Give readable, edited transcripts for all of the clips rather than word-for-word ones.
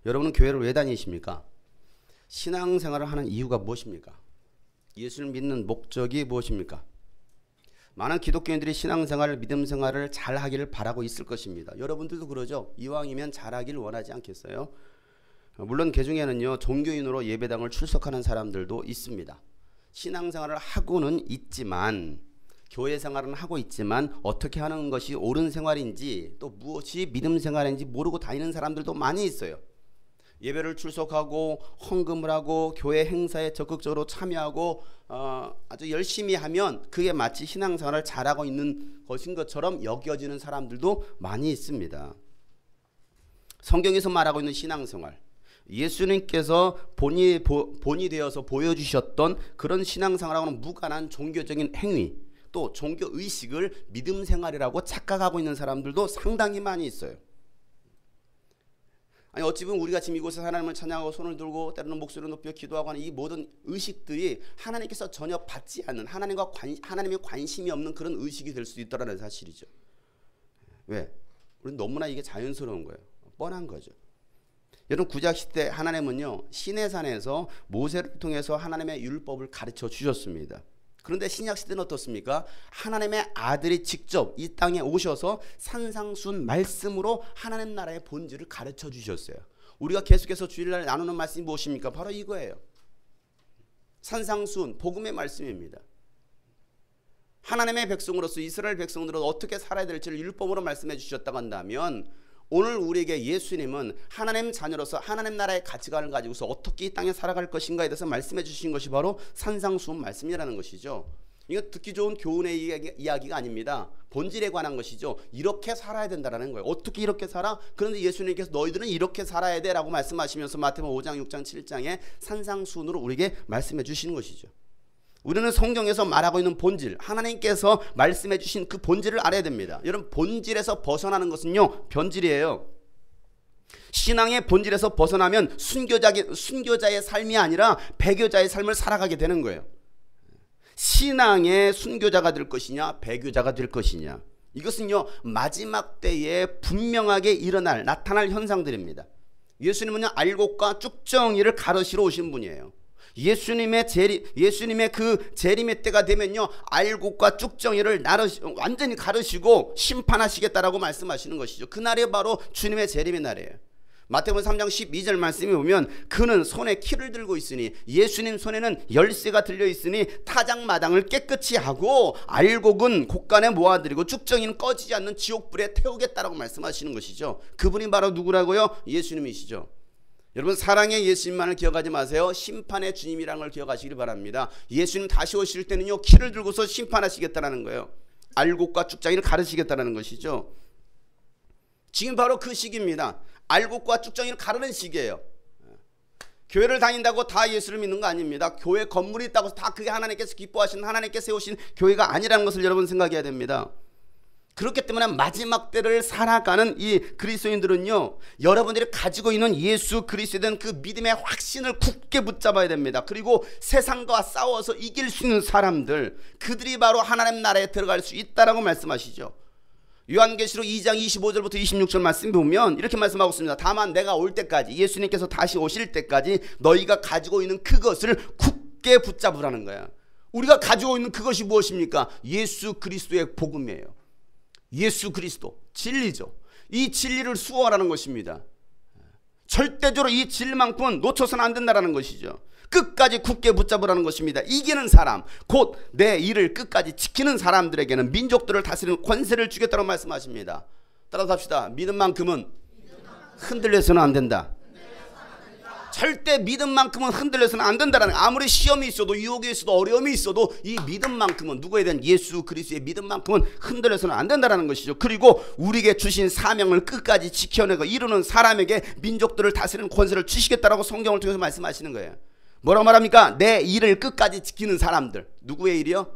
여러분은 교회를 왜 다니십니까? 신앙생활을 하는 이유가 무엇입니까? 예수를 믿는 목적이 무엇입니까? 많은 기독교인들이 신앙생활을, 믿음생활을 잘하기를 바라고 있을 것입니다. 여러분들도 그러죠? 이왕이면 잘하기를 원하지 않겠어요? 물론 그 중에는요, 종교인으로 예배당을 출석하는 사람들도 있습니다. 신앙생활을 하고는 있지만, 교회 생활은 하고 있지만 어떻게 하는 것이 옳은 생활인지 또 무엇이 믿음 생활인지 모르고 다니는 사람들도 많이 있어요. 예배를 출석하고 헌금을 하고 교회 행사에 적극적으로 참여하고 아주 열심히 하면 그게 마치 신앙생활을 잘하고 있는 것인 것처럼 여겨지는 사람들도 많이 있습니다. 성경에서 말하고 있는 신앙생활, 예수님께서 본이 되어서 보여주셨던 그런 신앙생활하고는 무관한 종교적인 행위, 또 종교의식을 믿음생활이라고 착각하고 있는 사람들도 상당히 많이 있어요. 아니 어찌 보면 우리가 지금 이곳에서 하나님을 찬양하고 손을 들고 때로는 목소리를 높여 기도하고 하는 이 모든 의식들이 하나님께서 전혀 받지 않는, 하나님의 관심이 없는 그런 의식이 될 수도 있다는 사실이죠. 왜? 우리는 너무나 이게 자연스러운 거예요. 뻔한 거죠. 여러분, 구약시대 하나님은요, 시내산에서 모세를 통해서 하나님의 율법을 가르쳐 주셨습니다. 그런데 신약시대는 어떻습니까? 하나님의 아들이 직접 이 땅에 오셔서 산상순 말씀으로 하나님 나라의 본질을 가르쳐 주셨어요. 우리가 계속해서 주일날 나누는 말씀이 무엇입니까? 바로 이거예요. 산상순 복음의 말씀입니다. 하나님의 백성으로서, 이스라엘 백성으로서 어떻게 살아야 될지를 율법으로 말씀해 주셨다고 한다면, 오늘 우리에게 예수님은 하나님 자녀로서 하나님 나라의 가치관을 가지고서 어떻게 이 땅에 살아갈 것인가에 대해서 말씀해 주신 것이 바로 산상수훈 말씀이라는 것이죠. 이거 듣기 좋은 교훈의 이야기가 아닙니다. 본질에 관한 것이죠. 이렇게 살아야 된다는 거예요. 어떻게 이렇게 살아? 그런데 예수님께서 너희들은 이렇게 살아야 돼 라고 말씀하시면서 마태복음 5장, 6장, 7장에 산상수훈으로 우리에게 말씀해 주시는 것이죠. 우리는 성경에서 말하고 있는 본질, 하나님께서 말씀해 주신 그 본질을 알아야 됩니다. 여러분, 본질에서 벗어나는 것은요, 변질이에요. 신앙의 본질에서 벗어나면 순교자의 삶이 아니라 배교자의 삶을 살아가게 되는 거예요. 신앙의 순교자가 될 것이냐, 배교자가 될 것이냐, 이것은요, 마지막 때에 분명하게 나타날 현상들입니다. 예수님은요, 알곡과 쭉정이를 가르시러 오신 분이에요. 예수님의 그 재림의 때가 되면요, 알곡과 쭉정이를 완전히 가르시고 심판하시겠다라고 말씀하시는 것이죠. 그날이 바로 주님의 재림의 날이에요. 마태복음 3장 12절 말씀에 보면 그는 손에 키를 들고 있으니, 예수님 손에는 열쇠가 들려 있으니 타작마당을 깨끗이 하고 알곡은 곳간에 모아드리고 쭉정이는 꺼지지 않는 지옥불에 태우겠다라고 말씀하시는 것이죠. 그분이 바로 누구라고요? 예수님이시죠. 여러분, 사랑의 예수님만을 기억하지 마세요. 심판의 주님이라는 걸 기억하시길 바랍니다. 예수님 다시 오실 때는요, 키를 들고서 심판하시겠다는 거예요. 알곡과 쭉정이를 가르시겠다는 것이죠. 지금 바로 그 시기입니다. 알곡과 쭉정이를 가르는 시기예요. 교회를 다닌다고 다 예수를 믿는 거 아닙니다. 교회 건물이 있다고 다 그게 하나님께서 기뻐하시는, 하나님께서 세우신 교회가 아니라는 것을 여러분 생각해야 됩니다. 그렇기 때문에 마지막 때를 살아가는 이 그리스도인들은요, 여러분들이 가지고 있는 예수 그리스도에 대한 그 믿음의 확신을 굳게 붙잡아야 됩니다. 그리고 세상과 싸워서 이길 수 있는 사람들, 그들이 바로 하나님 나라에 들어갈 수 있다라고 말씀하시죠. 요한계시록 2장 25절부터 26절 말씀 보면 이렇게 말씀하고 있습니다. 다만 내가 올 때까지, 예수님께서 다시 오실 때까지 너희가 가지고 있는 그것을 굳게 붙잡으라는 거야. 우리가 가지고 있는 그것이 무엇입니까? 예수 그리스도의 복음이에요. 예수 그리스도, 진리죠. 이 진리를 수호하라는 것입니다. 절대적으로 이 진리만큼은 놓쳐서는 안 된다는 것이죠. 끝까지 굳게 붙잡으라는 것입니다. 이기는 사람, 곧 내 일을 끝까지 지키는 사람들에게는 민족들을 다스리는 권세를 주겠다고 말씀하십니다. 따라서 합시다. 믿음만큼은 흔들려서는 안 된다. 절대 믿음만큼은 흔들려서는 안 된다는, 아무리 시험이 있어도 유혹이 있어도 어려움이 있어도 이 믿음만큼은, 누구에 대한 예수 그리스도의 믿음만큼은 흔들려서는 안 된다는 것이죠. 그리고 우리에게 주신 사명을 끝까지 지켜내고 이루는 사람에게 민족들을 다스리는 권세를 주시겠다라고 성경을 통해서 말씀하시는 거예요. 뭐라고 말합니까? 내 일을 끝까지 지키는 사람들. 누구의 일이요?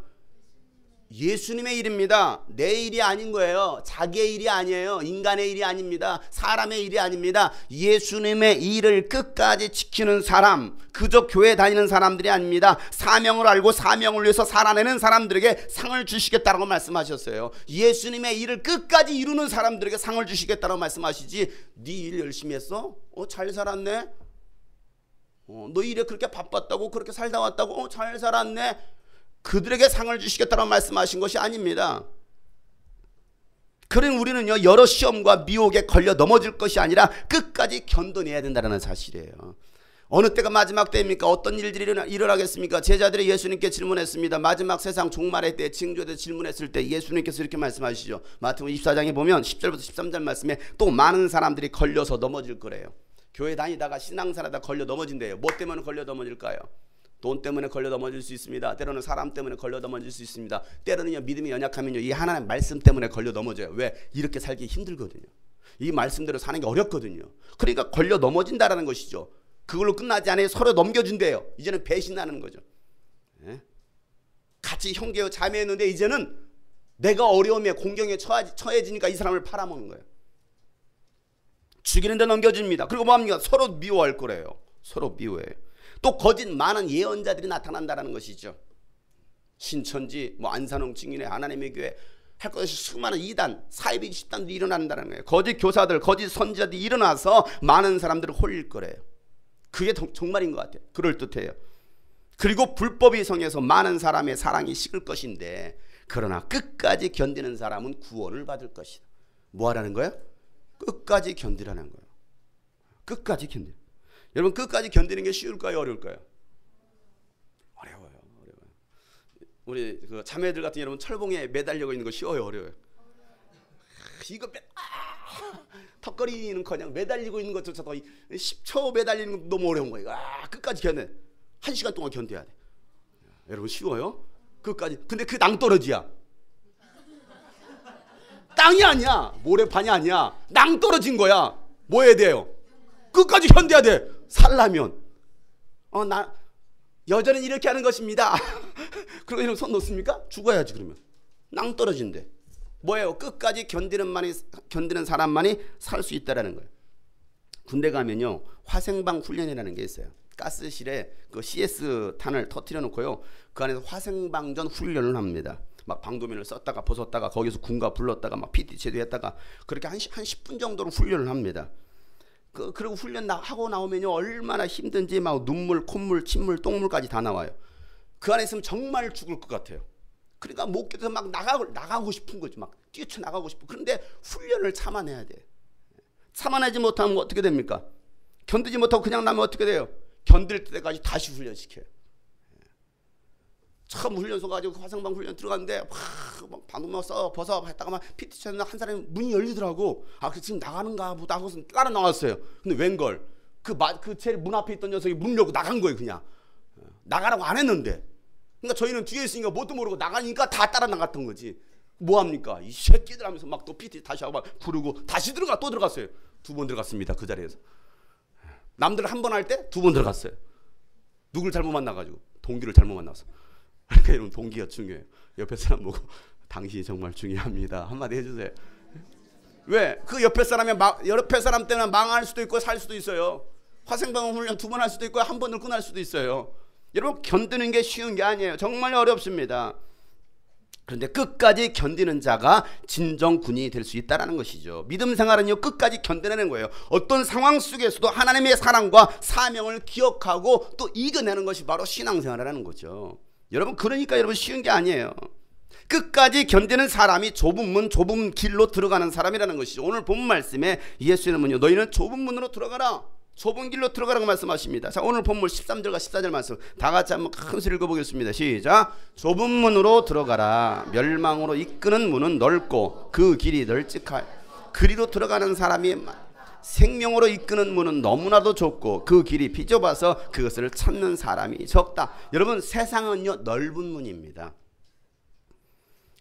예수님의 일입니다. 내 일이 아닌 거예요. 자기의 일이 아니에요. 인간의 일이 아닙니다. 사람의 일이 아닙니다. 예수님의 일을 끝까지 지키는 사람, 그저 교회 다니는 사람들이 아닙니다. 사명을 알고 사명을 위해서 살아내는 사람들에게 상을 주시겠다고 말씀하셨어요. 예수님의 일을 끝까지 이루는 사람들에게 상을 주시겠다고 말씀하시지, 네 일 열심히 했어? 잘 살았네? 너 일에 그렇게 바빴다고, 그렇게 살다 왔다고? 잘 살았네? 그들에게 상을 주시겠다고 말씀하신 것이 아닙니다. 그러니 우리는요, 여러 시험과 미혹에 걸려 넘어질 것이 아니라 끝까지 견뎌내야 된다는 사실이에요. 어느 때가 마지막 때입니까? 어떤 일들이 일어나겠습니까? 제자들이 예수님께 질문했습니다. 마지막 세상 종말의 때, 징조에 질문했을 때 예수님께서 이렇게 말씀하시죠. 마태복음 24장에 보면 10절부터 13절 말씀에 또 많은 사람들이 걸려서 넘어질 거래요. 교회 다니다가 신앙생활하다 걸려 넘어진대요. 뭐 때문에 걸려 넘어질까요? 돈 때문에 걸려 넘어질 수 있습니다. 때로는 사람 때문에 걸려 넘어질 수 있습니다. 때로는요, 믿음이 연약하면요, 이 하나님의 말씀 때문에 걸려 넘어져요. 왜? 이렇게 살기 힘들거든요. 이 말씀대로 사는 게 어렵거든요. 그러니까 걸려 넘어진다라는 것이죠. 그걸로 끝나지 않아요. 서로 넘겨준대요. 이제는 배신하는 거죠. 예? 같이 형제요 자매였는데 이제는 내가 어려움에 공경에 처해지니까 이 사람을 팔아먹는 거예요. 죽이는데 넘겨줍니다. 그리고 뭐합니까? 서로 미워할 거래요. 서로 미워해요. 또 거짓 많은 예언자들이 나타난다는 것이죠. 신천지, 안산홍 증인회, 하나님의 교회 할 것 없이 수많은 이단, 사이비 집단들이 일어난다는 거예요. 거짓 교사들, 거짓 선지자들이 일어나서 많은 사람들을 홀릴 거래요. 그게 정말인 것 같아요. 그럴듯해요. 그리고 불법이 성해서 많은 사람의 사랑이 식을 것인데, 그러나 끝까지 견디는 사람은 구원을 받을 것이다. 뭐 하라는 거예요? 끝까지 견디라는 거예요. 끝까지 견디. 여러분, 끝까지 견디는 게 쉬울까요? 어려울까요? 어려워요. 우리 그 자매들 같은 여러분, 철봉에 매달리고 있는 거 쉬워요? 어려워요? 이거 턱걸이는커녕 매달리고 있는 것조차도 10초 매달리는 건 너무 어려운 거예요. 끝까지 견뎌. 1시간 동안 견뎌야 돼. 여러분, 쉬워요? 끝까지. 근데 그 낭떠러지야. 땅이 아니야. 모래판이 아니야. 낭떠러진 거야. 뭐 해야 돼요? 끝까지 견뎌야 돼. 살라면. 나 여자는 이렇게 하는 것입니다. 그리고 이런 손 놓습니까? 죽어야지. 그러면 낭떠러진데. 뭐예요? 끝까지 견디는 사람만이 살 수 있다라는 거예요. 군대 가면요, 화생방 훈련이라는 게 있어요. 가스실에 그 CS 탄을 터뜨려 놓고요, 그 안에서 화생방전 훈련을 합니다. 막 방도면을 썼다가 벗었다가 거기서 군가 불렀다가 막 PT 제도했다가 그렇게 한 10분 정도로 훈련을 합니다. 그리고 훈련 하고 나오면요, 얼마나 힘든지 막 눈물, 콧물, 침물, 똥물까지 다 나와요. 그 안에 있으면 정말 죽을 것 같아요. 그러니까 못 견뎌서 막 나가고 싶은 거죠. 막 뛰쳐나가고 싶고. 그런데 훈련을 참아내야 돼. 참아내지 못하면 어떻게 됩니까? 견디지 못하고 그냥 나면 어떻게 돼요? 견딜 때까지 다시 훈련시켜요. 처음 훈련소 가지고 화생방 훈련 들어갔는데 막 방금 벗어 했다가 막 PT 쳤는데 한 사람이 문이 열리더라고. 지금 나가는가 보다 하고서 따라 나왔어요. 근데 웬걸? 그 제일 문 앞에 있던 녀석이 문 열고 나간 거예요. 그냥 나가라고 안 했는데. 그러니까 저희는 뒤에 있으니까 뭣도 모르고 나가니까 다 따라 나갔던 거지. 뭐합니까? 이 새끼들 하면서 막 또 PT 다시 하고 막 부르고 다시 또 들어갔어요. 2번 들어갔습니다. 그 자리에서. 남들 한 번 할 때 2번 들어갔어요. 누굴 잘못 만나가지고. 동기를 잘못 만나서. 그러니까 여러분, 동기가 중요해요. 옆에 사람 보고 당신이 정말 중요합니다. 한마디 해주세요. 왜? 그 옆에 사람 때문에 망할 수도 있고 살 수도 있어요. 화생방 훈련 2번 할 수도 있고 한 번을 끝날 수도 있어요. 여러분, 견디는 게 쉬운 게 아니에요. 정말 어렵습니다. 그런데 끝까지 견디는 자가 진정 군인이 될 수 있다는 것이죠. 믿음 생활은요, 끝까지 견뎌내는 거예요. 어떤 상황 속에서도 하나님의 사랑과 사명을 기억하고 또 이겨내는 것이 바로 신앙생활이라는 거죠. 여러분, 그러니까 여러분, 쉬운 게 아니에요. 끝까지 견디는 사람이 좁은 문, 좁은 길로 들어가는 사람이라는 것이죠. 오늘 본 말씀에 예수님은요, 너희는 좁은 문으로 들어가라, 좁은 길로 들어가라고 말씀하십니다. 자, 오늘 본문 13절과 14절 말씀 다 같이 한번 큰 소리 읽어보겠습니다. 시작. 좁은 문으로 들어가라. 멸망으로 이끄는 문은 넓고 그 길이 널찍하여 그리로 들어가는 사람이 생명으로 이끄는 문은 너무나도 좁고 그 길이 비좁아서 그것을 찾는 사람이 적다. 여러분, 세상은요, 넓은 문입니다.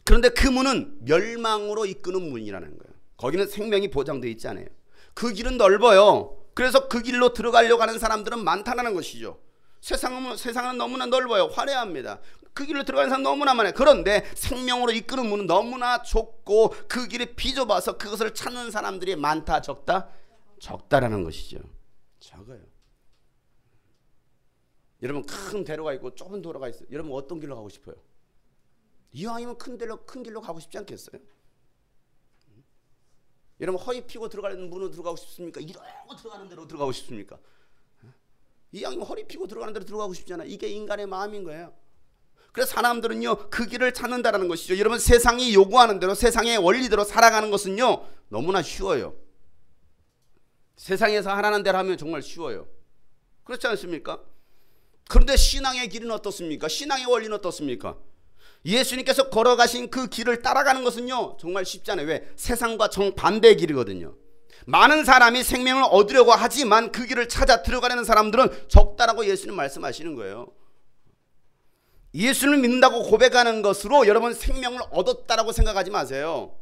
그런데 그 문은 멸망으로 이끄는 문이라는 거예요. 거기는 생명이 보장되어 있지 않아요. 그 길은 넓어요. 그래서 그 길로 들어가려고 하는 사람들은 많다는 것이죠. 세상은 너무나 넓어요. 화려합니다. 그 길로 들어가는 사람 너무나 많아요. 그런데 생명으로 이끄는 문은 너무나 좁고 그 길이 비좁아서 그것을 찾는 사람들이 많다 적다? 적다라는 것이죠. 적어요. 여러분 큰 대로가 있고 좁은 도로가 있어요. 여러분 어떤 길로 가고 싶어요? 이왕이면 큰 길로 가고 싶지 않겠어요? 여러분 허리 피고 들어가는 문으로 들어가고 싶습니까? 이러고 들어가는 데로 들어가고 싶습니까? 이왕이면 허리 피고 들어가는 데로 들어가고 싶잖아요. 이게 인간의 마음인 거예요. 그래서 사람들은요 그 길을 찾는다라는 것이죠. 여러분 세상이 요구하는 대로 세상의 원리대로 살아가는 것은요 너무나 쉬워요. 세상에서 하라는 대로 하면 정말 쉬워요. 그렇지 않습니까? 그런데 신앙의 길은 어떻습니까? 신앙의 원리는 어떻습니까? 예수님께서 걸어가신 그 길을 따라가는 것은요 정말 쉽지 않아요. 왜? 세상과 정반대의 길이거든요. 많은 사람이 생명을 얻으려고 하지만 그 길을 찾아 들어가려는 사람들은 적다라고 예수님 말씀하시는 거예요. 예수를 믿는다고 고백하는 것으로 여러분 생명을 얻었다라고 생각하지 마세요.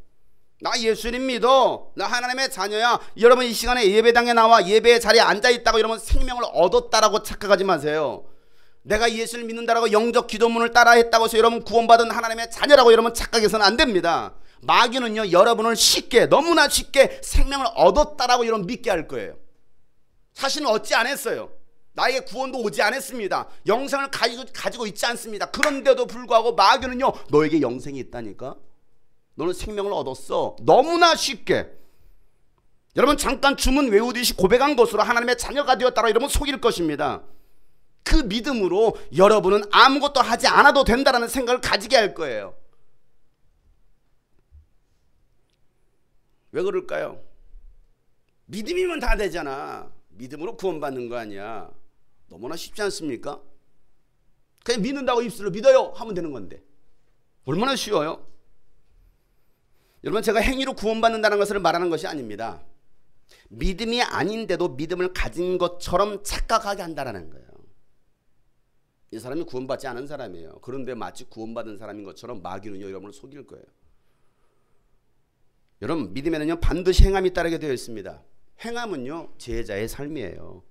나 예수님 믿어, 나 하나님의 자녀야, 여러분 이 시간에 예배당에 나와 예배의 자리에 앉아있다고 여러분 생명을 얻었다라고 착각하지 마세요. 내가 예수를 믿는다라고 영적 기도문을 따라 했다고 해서 여러분 구원받은 하나님의 자녀라고 여러분 착각해서는 안 됩니다. 마귀는요 여러분을 쉽게, 너무나 쉽게 생명을 얻었다라고 여러분 믿게 할 거예요. 사실은 얻지 않았어요. 나에게 구원도 오지 않았습니다. 영생을 가지고 있지 않습니다. 그런데도 불구하고 마귀는요 너에게 영생이 있다니까, 너는 생명을 얻었어, 너무나 쉽게. 여러분 잠깐 주문 외우듯이 고백한 것으로 하나님의 자녀가 되었다라고 여러분 속일 것입니다. 그 믿음으로 여러분은 아무것도 하지 않아도 된다는 생각을 가지게 할 거예요. 왜 그럴까요? 믿음이면 다 되잖아. 믿음으로 구원받는 거 아니야. 너무나 쉽지 않습니까? 그냥 믿는다고 입술로 믿어요 하면 되는 건데 얼마나 쉬워요? 여러분 제가 행위로 구원받는다는 것을 말하는 것이 아닙니다. 믿음이 아닌데도 믿음을 가진 것처럼 착각하게 한다는 거예요. 이 사람이 구원받지 않은 사람이에요. 그런데 마치 구원받은 사람인 것처럼 마귀는요 여러분을 속일 거예요. 여러분 믿음에는요 반드시 행함이 따르게 되어 있습니다. 행함은요 제자의 삶이에요.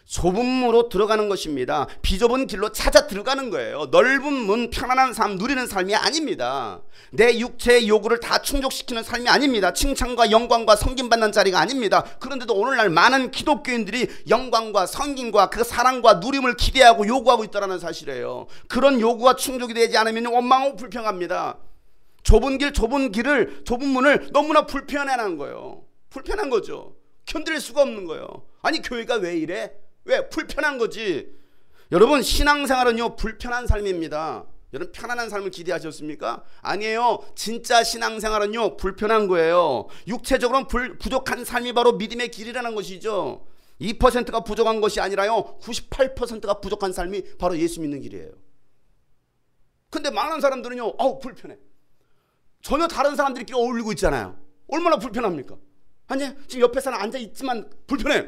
좁은 문으로 들어가는 것입니다. 비좁은 길로 찾아 들어가는 거예요. 넓은 문, 편안한 삶 누리는 삶이 아닙니다. 내 육체의 요구를 다 충족시키는 삶이 아닙니다. 칭찬과 영광과 섬김받는 자리가 아닙니다. 그런데도 오늘날 많은 기독교인들이 영광과 섬김과 그 사랑과 누림을 기대하고 요구하고 있다는 사실이에요. 그런 요구가 충족이 되지 않으면 원망하고 불평합니다. 좁은 문을 너무나 불편해하는 거예요. 불편한 거죠. 견딜 수가 없는 거예요. 아니 교회가 왜 이래? 왜? 불편한 거지. 여러분 신앙생활은요 불편한 삶입니다. 여러분 편안한 삶을 기대하셨습니까? 아니에요. 진짜 신앙생활은요 불편한 거예요. 육체적으로는 부족한 삶이 바로 믿음의 길이라는 것이죠. 2%가 부족한 것이 아니라요 98%가 부족한 삶이 바로 예수 믿는 길이에요. 근데 많은 사람들은요 불편해. 전혀 다른 사람들끼리 어울리고 있잖아요. 얼마나 불편합니까? 아니 지금 옆에 사람 앉아있지만 불편해.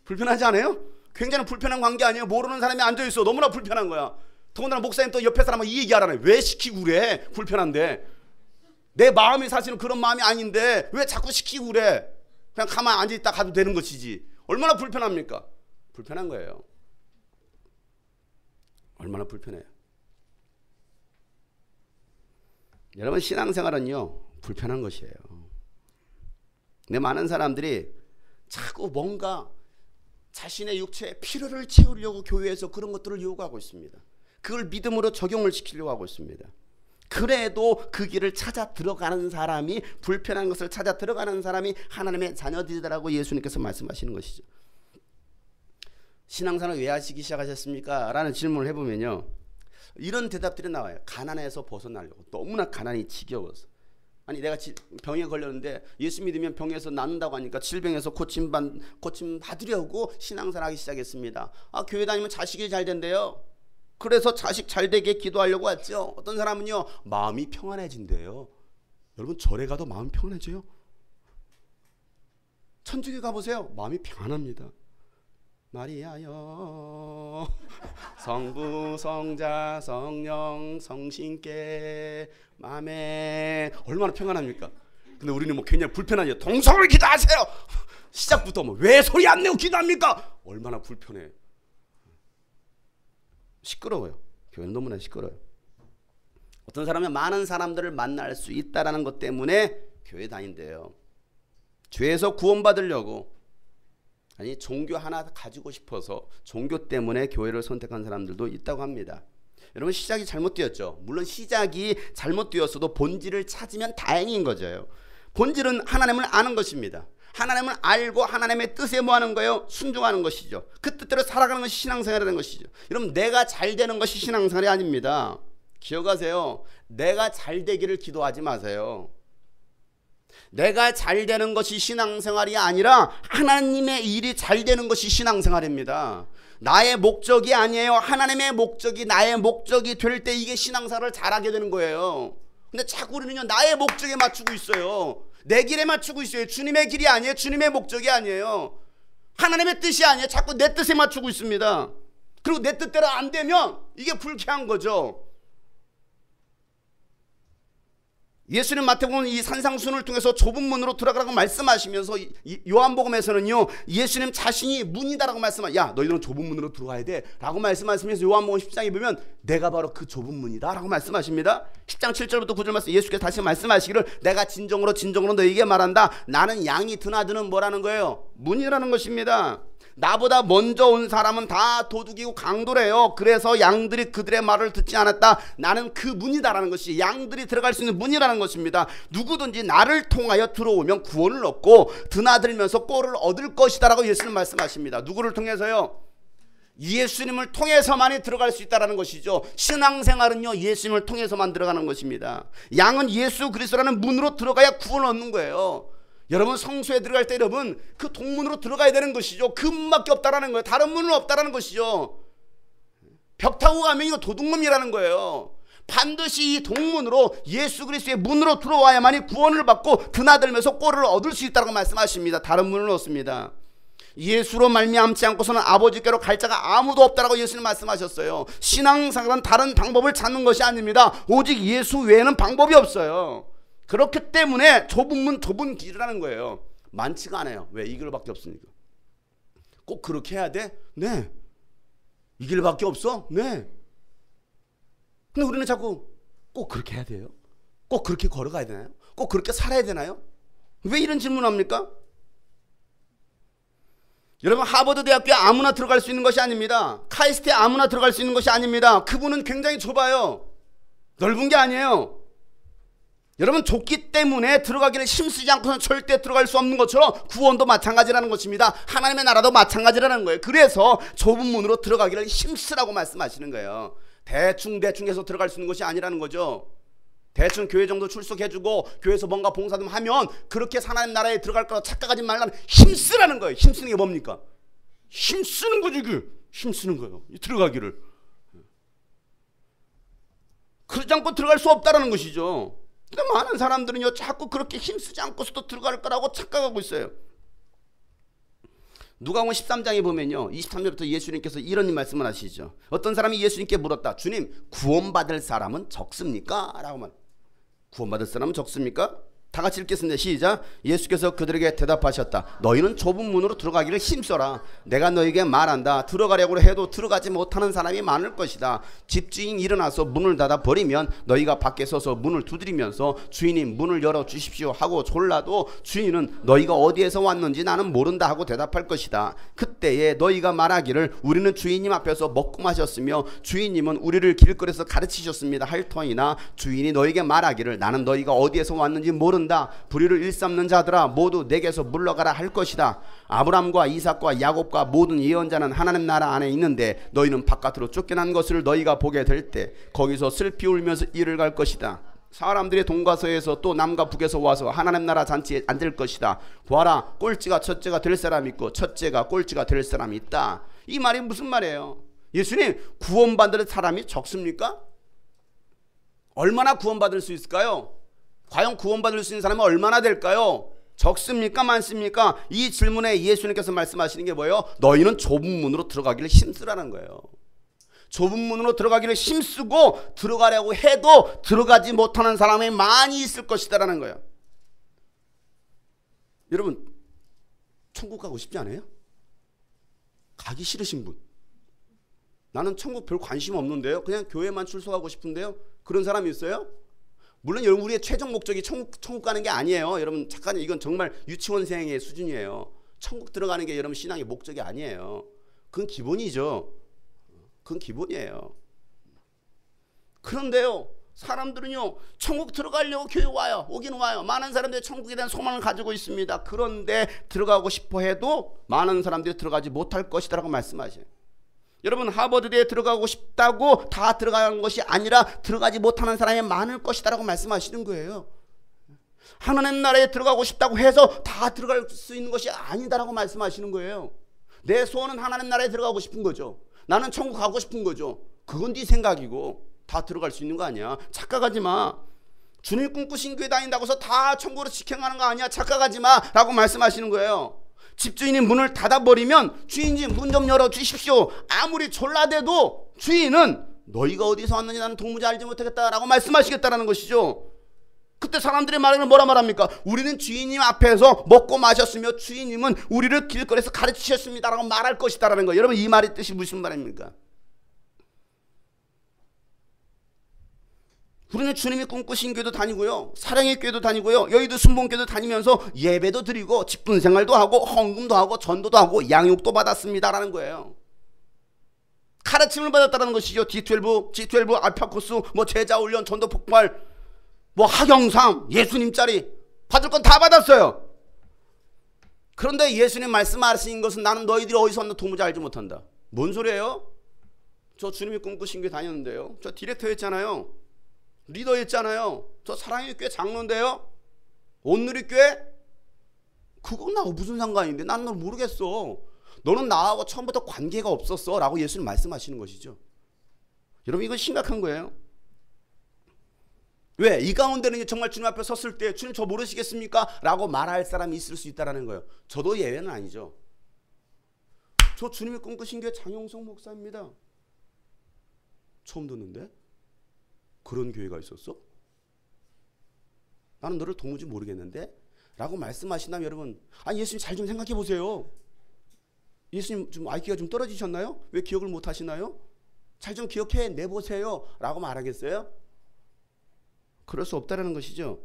불편하지 않아요? 굉장히 불편한 관계 아니에요? 모르는 사람이 앉아있어. 너무나 불편한 거야. 더군다나 목사님 또 옆에 사람하고 이 얘기하라네. 왜 시키고 그래? 불편한데. 내 마음이 사실은 그런 마음이 아닌데 왜 자꾸 시키고 그래? 그냥 가만히 앉아있다 가도 되는 것이지. 얼마나 불편합니까? 불편한 거예요. 얼마나 불편해요. 여러분 신앙생활은요 불편한 것이에요. 근데 많은 사람들이 자꾸 뭔가 자신의 육체의 필요를 채우려고 교회에서 그런 것들을 요구하고 있습니다. 그걸 믿음으로 적용을 시키려고 하고 있습니다. 그래도 그 길을 찾아 들어가는 사람이, 불편한 것을 찾아 들어가는 사람이 하나님의 자녀들이라고 예수님께서 말씀하시는 것이죠. 신앙생활을 왜 하시기 시작하셨습니까? 라는 질문을 해보면요 이런 대답들이 나와요. 가난에서 벗어나려고. 너무나 가난이 지겨워서. 아니 내가 병에 걸렸는데 예수 믿으면 병에서 낫는다고 하니까 질병에서 고침 받으려고 신앙생활 하기 시작했습니다. 교회 다니면 자식이 잘 된대요. 그래서 자식 잘 되게 기도하려고 왔죠. 어떤 사람은요 마음이 평안해진대요. 여러분 절에 가도 마음 평안해져요? 천주교 가보세요. 마음이 평안합니다. 마리아여 성부 성자 성령 성신께 마음에 얼마나 평안합니까? 근데 우리는 뭐 굉장히 불편하죠. 동성을 기도하세요. 시작부터 뭐 왜 소리 안 내고 기도합니까? 얼마나 불편해. 시끄러워요. 교회는 너무나 시끄러워요. 어떤 사람은 많은 사람들을 만날 수 있다는 것 때문에 교회 다닌대요. 죄에서 구원받으려고, 아니 종교 하나 가지고 싶어서 종교 때문에 교회를 선택한 사람들도 있다고 합니다. 여러분, 시작이 잘못되었죠. 물론 시작이 잘못되었어도 본질을 찾으면 다행인 거죠. 본질은 하나님을 아는 것입니다. 하나님을 알고 하나님의 뜻에 뭐 하는 거예요? 순종하는 것이죠. 그 뜻대로 살아가는 것이 신앙생활이라는 것이죠. 여러분, 내가 잘 되는 것이 신앙생활이 아닙니다. 기억하세요. 내가 잘 되기를 기도하지 마세요. 내가 잘 되는 것이 신앙생활이 아니라 하나님의 일이 잘 되는 것이 신앙생활입니다. 나의 목적이 아니에요. 하나님의 목적이 나의 목적이 될 때 이게 신앙생활을 잘하게 되는 거예요. 근데 자꾸 우리는요, 나의 목적에 맞추고 있어요. 내 길에 맞추고 있어요. 주님의 길이 아니에요. 주님의 목적이 아니에요. 하나님의 뜻이 아니에요. 자꾸 내 뜻에 맞추고 있습니다. 그리고 내 뜻대로 안 되면 이게 불쾌한 거죠. 예수님 마태복음 이 산상순을 통해서 좁은 문으로 들어가라고 말씀하시면서 요한복음에서는요, 예수님 자신이 문이다라고 말씀하셔요. 야, 너희들은 좁은 문으로 들어가야 돼 라고 말씀하시면서 요한복음 10장에 보면 내가 바로 그 좁은 문이다 라고 말씀하십니다. 10장 7절부터 9절 말씀, 예수께서 다시 말씀하시기를 내가 진정으로 너희에게 말한다. 나는 양이 드나드는 뭐라는 거예요? 문이라는 것입니다. 나보다 먼저 온 사람은 다 도둑이고 강도래요. 그래서 양들이 그들의 말을 듣지 않았다. 나는 그 문이다라는 것이, 양들이 들어갈 수 있는 문이라는 것입니다. 누구든지 나를 통하여 들어오면 구원을 얻고 드나들면서 꼴을 얻을 것이다 라고 예수님 말씀하십니다. 누구를 통해서요? 예수님을 통해서만이 들어갈 수 있다는 것이죠. 신앙생활은요, 예수님을 통해서만 들어가는 것입니다. 양은 예수 그리스도라는 문으로 들어가야 구원을 얻는 거예요. 여러분, 성소에 들어갈 때 여러분 그 동문으로 들어가야 되는 것이죠. 그 문밖에 없다라는 거예요. 다른 문은 없다라는 것이죠. 벽 타고 가면 이거 도둑놈이라는 거예요. 반드시 이 동문으로 예수 그리스도의 문으로 들어와야만이 구원을 받고 드나들면서 꼴을 얻을 수 있다고 말씀하십니다. 다른 문은 없습니다. 예수로 말미암지 않고서는 아버지께로 갈 자가 아무도 없다라고 예수님 말씀하셨어요. 신앙생활은 다른 방법을 찾는 것이 아닙니다. 오직 예수 외에는 방법이 없어요. 그렇기 때문에 좁은 문 좁은 길이라는 거예요. 많지가 않아요. 왜? 이 길밖에 없으니까. 꼭 그렇게 해야 돼? 네. 이 길밖에 없어? 네. 근데 우리는 자꾸 꼭 그렇게 해야 돼요? 꼭 그렇게 걸어가야 되나요? 꼭 그렇게 살아야 되나요? 왜 이런 질문합니까? 여러분, 하버드 대학교에 아무나 들어갈 수 있는 것이 아닙니다. 카이스트에 아무나 들어갈 수 있는 것이 아닙니다. 그분은 굉장히 좁아요. 넓은 게 아니에요. 여러분, 좁기 때문에 들어가기를 힘쓰지 않고는 절대 들어갈 수 없는 것처럼 구원도 마찬가지라는 것입니다. 하나님의 나라도 마찬가지라는 거예요. 그래서 좁은 문으로 들어가기를 힘쓰라고 말씀하시는 거예요. 대충 해서 들어갈 수 있는 것이 아니라는 거죠. 대충 교회 정도 출석해주고 교회에서 뭔가 봉사 좀 하면 그렇게 하나님 나라에 들어갈 거라고 착각하지 말라는, 힘쓰라는 거예요. 힘쓰는 게 뭡니까? 힘쓰는 거지. 힘쓰는 거예요. 들어가기를. 그러지 않고 들어갈 수 없다는 것이죠. 근데 많은 사람들은요, 자꾸 그렇게 힘쓰지 않고서도 들어갈 거라고 착각하고 있어요. 누가복음 13장에 보면요, 23절부터 예수님께서 이런 말씀을 하시죠. 어떤 사람이 예수님께 물었다. 주님, 구원받을 사람은 적습니까? 라고 말. 구원받을 사람은 적습니까? 다 같이 읽겠습니다. 시작. 예수께서 그들에게 대답하셨다. 너희는 좁은 문으로 들어가기를 힘써라. 내가 너희에게 말한다. 들어가려고 해도 들어가지 못하는 사람이 많을 것이다. 집주인이 일어나서 문을 닫아 버리면 너희가 밖에 서서 문을 두드리면서 주인이 문을 열어주십시오 하고 졸라도 주인은 너희가 어디에서 왔는지 나는 모른다 하고 대답할 것이다. 그때에 너희가 말하기를 우리는 주인님 앞에서 먹고 마셨으며 주인님은 우리를 길거리에서 가르치셨습니다 할 터이나 주인이 너희에게 말하기를 나는 너희가 어디에서 왔는지 모른다. 불의를 일삼는 자들아 모두 내게서 물러가라 할 것이다. 아브람과 이삭과 야곱과 모든 예언자는 하나님 나라 안에 있는데 너희는 바깥으로 쫓겨난 것을 너희가 보게 될 때 거기서 슬피 울면서 이를 갈 것이다. 사람들의 동과서에서 또 남과 북에서 와서 하나님 나라 잔치에 앉을 것이다. 보아라, 꼴찌가 첫째가 될 사람이 있고 첫째가 꼴찌가 될 사람이 있다. 이 말이 무슨 말이에요? 예수님, 구원받을 사람이 적습니까? 얼마나 구원받을 수 있을까요? 과연 구원받을 수 있는 사람은 얼마나 될까요? 적습니까? 많습니까? 이 질문에 예수님께서 말씀하시는 게 뭐예요? 너희는 좁은 문으로 들어가기를 힘쓰라는 거예요. 좁은 문으로 들어가기를 힘쓰고 들어가려고 해도 들어가지 못하는 사람이 많이 있을 것이다라는 거예요. 여러분, 천국 가고 싶지 않아요? 가기 싫으신 분, 나는 천국 별 관심 없는데요. 그냥 교회만 출석하고 싶은데요. 그런 사람이 있어요? 물론 여러분 우리의 최종 목적이 천국 가는 게 아니에요. 여러분 잠깐 이건 정말 유치원생의 수준이에요. 천국 들어가는 게 여러분 신앙의 목적이 아니에요. 그건 기본이죠. 그건 기본이에요. 그런데요. 사람들은요. 천국 들어가려고 교회 와요. 오긴 와요. 많은 사람들이 천국에 대한 소망을 가지고 있습니다. 그런데 들어가고 싶어 해도 많은 사람들이 들어가지 못할 것이다 라고 말씀하셔요. 여러분 하버드대에 들어가고 싶다고 다 들어가는 것이 아니라 들어가지 못하는 사람이 많을 것이다 라고 말씀하시는 거예요. 하나님 나라에 들어가고 싶다고 해서 다 들어갈 수 있는 것이 아니다 라고 말씀하시는 거예요. 내 소원은 하나님 나라에 들어가고 싶은 거죠. 나는 천국 가고 싶은 거죠. 그건 네 생각이고 다 들어갈 수 있는 거 아니야. 착각하지 마. 주님 꿈꾸신 교회 다닌다고 해서 다 천국으로 직행하는 거 아니야. 착각하지 마 라고 말씀하시는 거예요. 집주인이 문을 닫아버리면 주인님 문 좀 열어주십시오. 아무리 졸라대도 주인은 너희가 어디서 왔는지 나는 도무지 알지 못하겠다라고 말씀하시겠다라는 것이죠. 그때 사람들의 말에는 뭐라 말합니까? 우리는 주인님 앞에서 먹고 마셨으며 주인님은 우리를 길거리에서 가르치셨습니다라고 말할 것이다라는 거예요. 여러분 이 말의 뜻이 무슨 말입니까? 우리는 주님이 꿈꾸신 교회도 다니고요. 사랑의 교회도 다니고요. 여의도 순복음교회도 다니면서 예배도 드리고 직분생활도 하고 헌금도 하고 전도도 하고 양육도 받았습니다라는 거예요. 가르침을 받았다는 것이죠. D12 알파코스 뭐 제자훈련 전도 폭발 뭐 학영상 예수님짜리 받을 건 다 받았어요. 그런데 예수님 말씀하신 것은 나는 너희들이 어디서 왔나 도무지 알지 못한다. 뭔 소리예요? 저 주님이 꿈꾸신 교회 다녔는데요. 저 디렉터였잖아요. 리더였잖아요. 저 사랑의 교회 장로인데요. 온누리교회? 그건 나하고 무슨 상관인데? 나는 널 모르겠어. 너는 나하고 처음부터 관계가 없었어 라고 예수님 말씀하시는 것이죠. 여러분 이건 심각한 거예요. 왜? 이 가운데는 정말 주님 앞에 섰을 때 주님 저 모르시겠습니까? 라고 말할 사람이 있을 수 있다는 거예요. 저도 예외는 아니죠. 저 주님이 꿈꾸신 교회 장용석 목사입니다. 처음 듣는데? 그런 교회가 있었어? 나는 너를 도무지 모르겠는데? 라고 말씀하신다면 여러분 아니 예수님 잘 좀 생각해 보세요. 예수님 좀 IQ가 좀 떨어지셨나요? 왜 기억을 못 하시나요? 잘 좀 기억해 내보세요 라고 말하겠어요? 그럴 수 없다는 것이죠.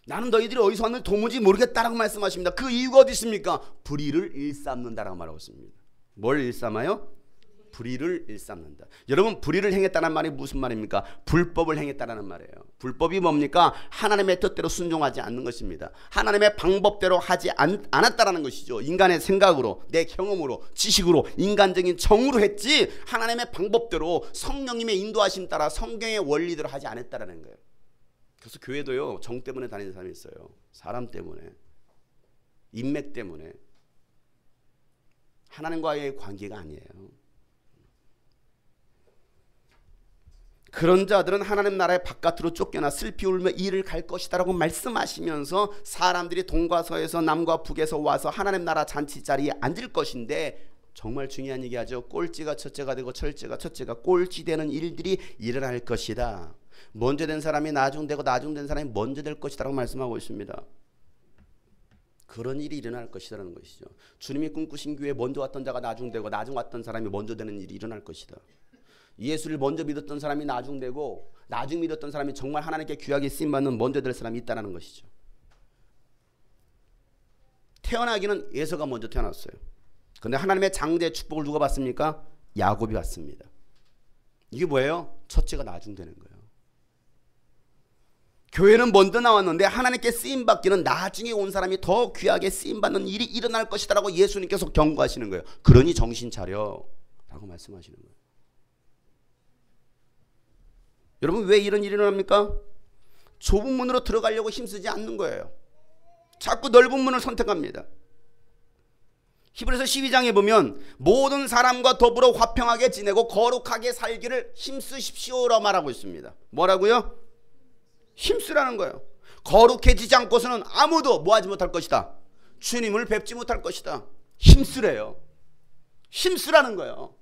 나는 너희들이 어디서 왔는지 도무지 모르겠다라고 말씀하십니다. 그 이유가 어디 있습니까? 불의를 일삼는다라고 말하고 있습니다. 뭘 일삼아요? 불의를 일삼는다. 여러분 불의를 행했다는 말이 무슨 말입니까? 불법을 행했다는 말이에요. 불법이 뭡니까? 하나님의 뜻대로 순종하지 않는 것입니다. 하나님의 방법대로 하지 않았다라는 것이죠. 인간의 생각으로 내 경험으로 지식으로 인간적인 정으로 했지 하나님의 방법대로 성령님의 인도하심 따라 성경의 원리대로 하지 않았다라는 거예요. 그래서 교회도요 정 때문에 다니는 사람이 있어요. 사람 때문에 인맥 때문에 하나님과의 관계가 아니에요. 그런 자들은 하나님 나라의 바깥으로 쫓겨나 슬피 울며 이를 갈 것이다 라고 말씀하시면서 사람들이 동과 서에서 남과 북에서 와서 하나님 나라 잔치 자리에 앉을 것인데 정말 중요한 얘기하죠. 꼴찌가 첫째가 되고 첫째가 꼴찌 되는 일들이 일어날 것이다. 먼저 된 사람이 나중되고 나중된 사람이 먼저 될 것이다 라고 말씀하고 있습니다. 그런 일이 일어날 것이라는 것이죠. 주님이 꿈꾸신 교회에 먼저 왔던 자가 나중되고 나중 왔던 사람이 먼저 되는 일이 일어날 것이다. 예수를 먼저 믿었던 사람이 나중되고 나중 믿었던 사람이 정말 하나님께 귀하게 쓰임받는 먼저 될 사람이 있다는 것이죠. 태어나기는 에서가 먼저 태어났어요. 그런데 하나님의 장대의 축복을 누가 받습니까? 야곱이 받습니다. 이게 뭐예요? 첫째가 나중되는 거예요. 교회는 먼저 나왔는데 하나님께 쓰임받기는 나중에 온 사람이 더 귀하게 쓰임받는 일이 일어날 것이다 라고 예수님께서 경고하시는 거예요. 그러니 정신 차려 라고 말씀하시는 거예요. 여러분 왜 이런 일이 일어납니까? 좁은 문으로 들어가려고 힘쓰지 않는 거예요. 자꾸 넓은 문을 선택합니다. 히브리서 12장에 보면 모든 사람과 더불어 화평하게 지내고 거룩하게 살기를 힘쓰십시오라 말하고 있습니다. 뭐라고요? 힘쓰라는 거예요. 거룩해지지 않고서는 아무도 뭐하지 못할 것이다. 주님을 뵙지 못할 것이다. 힘쓰래요. 힘쓰라는 거예요.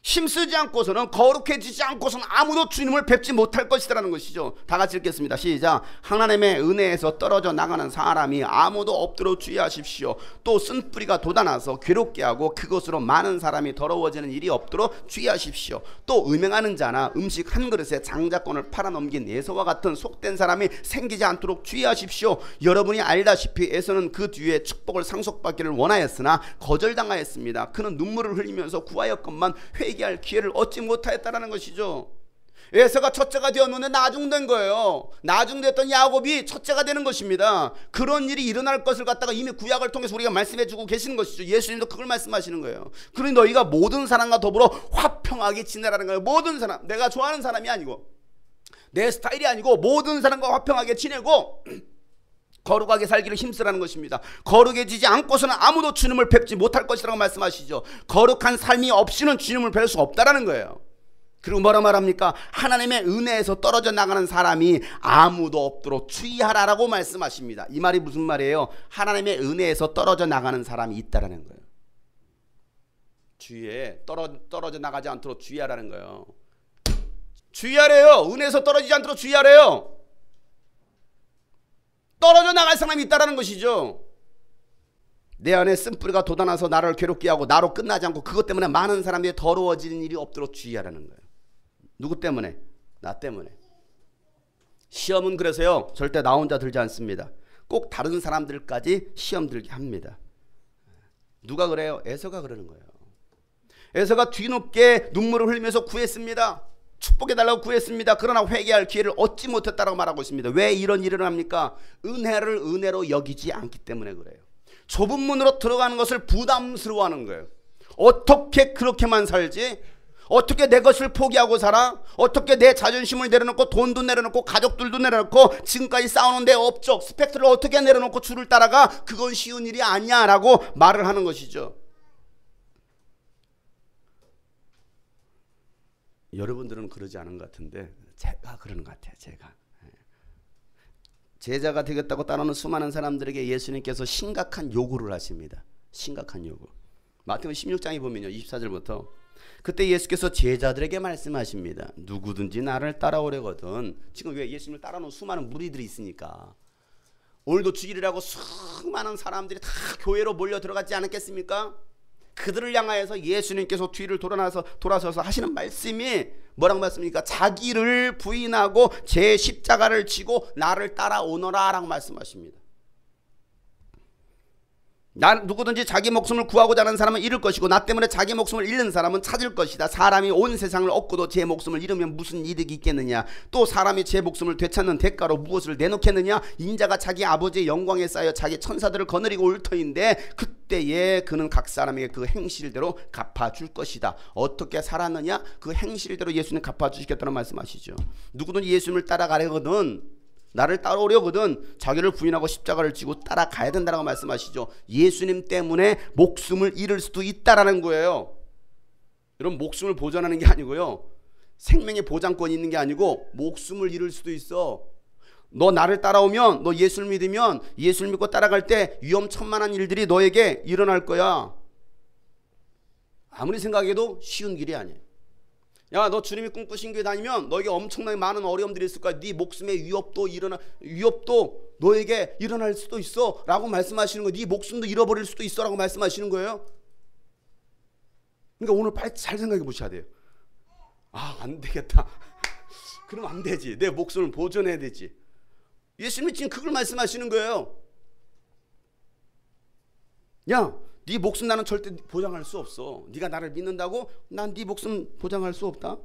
힘쓰지 않고서는, 거룩해지지 않고서는 아무도 주님을 뵙지 못할 것이라는 것이죠. 다 같이 읽겠습니다. 시작. 하나님의 은혜에서 떨어져 나가는 사람이 아무도 없도록 주의하십시오. 또 쓴뿌리가 돋아나서 괴롭게 하고 그것으로 많은 사람이 더러워지는 일이 없도록 주의하십시오. 또 음행하는 자나 음식 한 그릇에 장자권을 팔아넘긴 에서와 같은 속된 사람이 생기지 않도록 주의하십시오. 여러분이 알다시피 에서는 그 뒤에 축복을 상속받기를 원하였으나 거절당하였습니다. 그는 눈물을 흘리면서 구하였건만 회개할 기회를 얻지 못하였다는 것이죠. 에서가 첫째가 되었는데 나중된 거예요. 나중됐던 야곱이 첫째가 되는 것입니다. 그런 일이 일어날 것을 갖다가 이미 구약을 통해서 우리가 말씀해 주고 계시는 것이죠. 예수님도 그걸 말씀하시는 거예요. 그러니 너희가 모든 사람과 더불어 화평하게 지내라는 거예요. 모든 사람, 내가 좋아하는 사람이 아니고 내 스타일이 아니고 모든 사람과 화평하게 지내고 거룩하게 살기를 힘쓰라는 것입니다. 거룩해지지 않고서는 아무도 주님을 뵙지 못할 것이라고 말씀하시죠. 거룩한 삶이 없이는 주님을 뵐 수 없다라는 거예요. 그리고 뭐라 말합니까? 하나님의 은혜에서 떨어져 나가는 사람이 아무도 없도록 주의하라라고 말씀하십니다. 이 말이 무슨 말이에요? 하나님의 은혜에서 떨어져 나가는 사람이 있다라는 거예요. 주위에 떨어져 나가지 않도록 주의하라는 거예요. 주의하래요. 은혜에서 떨어지지 않도록 주의하래요. 떨어져 나갈 사람이 있다는 것이죠. 내 안에 쓴뿌리가 돋아나서 나를 괴롭게 하고 나로 끝나지 않고 그것 때문에 많은 사람들이 더러워지는 일이 없도록 주의하라는 거예요. 누구 때문에? 나 때문에. 시험은 그래서요 절대 나 혼자 들지 않습니다. 꼭 다른 사람들까지 시험 들게 합니다. 누가 그래요? 에서가 그러는 거예요. 에서가 뒤늦게 눈물을 흘리면서 구했습니다. 축복해달라고 구했습니다. 그러나 회개할 기회를 얻지 못했다고 말하고 있습니다. 왜 이런 일을 합니까? 은혜를 은혜로 여기지 않기 때문에 그래요. 좁은 문으로 들어가는 것을 부담스러워하는 거예요. 어떻게 그렇게만 살지? 어떻게 내 것을 포기하고 살아? 어떻게 내 자존심을 내려놓고 돈도 내려놓고 가족들도 내려놓고 지금까지 쌓아놓은 내 업적 스펙트를 어떻게 내려놓고 주를 따라가? 그건 쉬운 일이 아니야 라고 말을 하는 것이죠. 여러분들은 그러지 않은 것 같은데 제가 그러는 것 같아요. 제자가 되겠다고 따르는 수많은 사람들에게 예수님께서 심각한 요구를 하십니다. 심각한 요구. 마태복음 16장에 보면요 24절부터 그때 예수께서 제자들에게 말씀하십니다. 누구든지 나를 따라오려거든. 지금 왜 예수님을 따라오는 수많은 무리들이 있으니까 오늘도 주일이라고 수많은 사람들이 다 교회로 몰려 들어갔지 않았겠습니까? 그들을 향하여서 예수님께서 뒤를 돌아서서 하시는 말씀이 뭐라고 말씀입니까? 자기를 부인하고 제 십자가를 지고 나를 따라오너라 라고 말씀하십니다. 누구든지 자기 목숨을 구하고자 하는 사람은 잃을 것이고 나 때문에 자기 목숨을 잃는 사람은 찾을 것이다. 사람이 온 세상을 얻고도 제 목숨을 잃으면 무슨 이득이 있겠느냐. 또 사람이 제 목숨을 되찾는 대가로 무엇을 내놓겠느냐. 인자가 자기 아버지의 영광에 쌓여 자기 천사들을 거느리고 올 터인데 그때에 그는 각 사람에게 그 행실대로 갚아줄 것이다. 어떻게 살았느냐? 그 행실대로 예수님 갚아주시겠다는 말씀하시죠. 누구든지 예수님을 따라가려거든 나를 따라오려거든 자기를 부인하고 십자가를 지고 따라가야 된다고 말씀하시죠. 예수님 때문에 목숨을 잃을 수도 있다라는 거예요. 여러분 목숨을 보존하는 게 아니고요. 생명의 보장권이 있는 게 아니고 목숨을 잃을 수도 있어. 너 나를 따라오면 너 예수를 믿으면 예수를 믿고 따라갈 때 위험천만한 일들이 너에게 일어날 거야. 아무리 생각해도 쉬운 길이 아니에요. 야, 너 주님이 꿈꾸신 교회 다니면 너에게 엄청나게 많은 어려움들이 있을 거야. 네 목숨의 위협도 너에게 일어날 수도 있어 라고 말씀하시는 거예요. 네 목숨도 잃어버릴 수도 있어 라고 말씀하시는 거예요. 그러니까 오늘 빨리 잘 생각해 보셔야 돼요. 아, 안 되겠다. 그럼 안 되지. 내 목숨을 보존해야 되지. 예수님이 지금 그걸 말씀하시는 거예요. 야, 네 목숨 나는 절대 보장할 수 없어. 네가 나를 믿는다고 난 네 목숨 보장할 수 없다.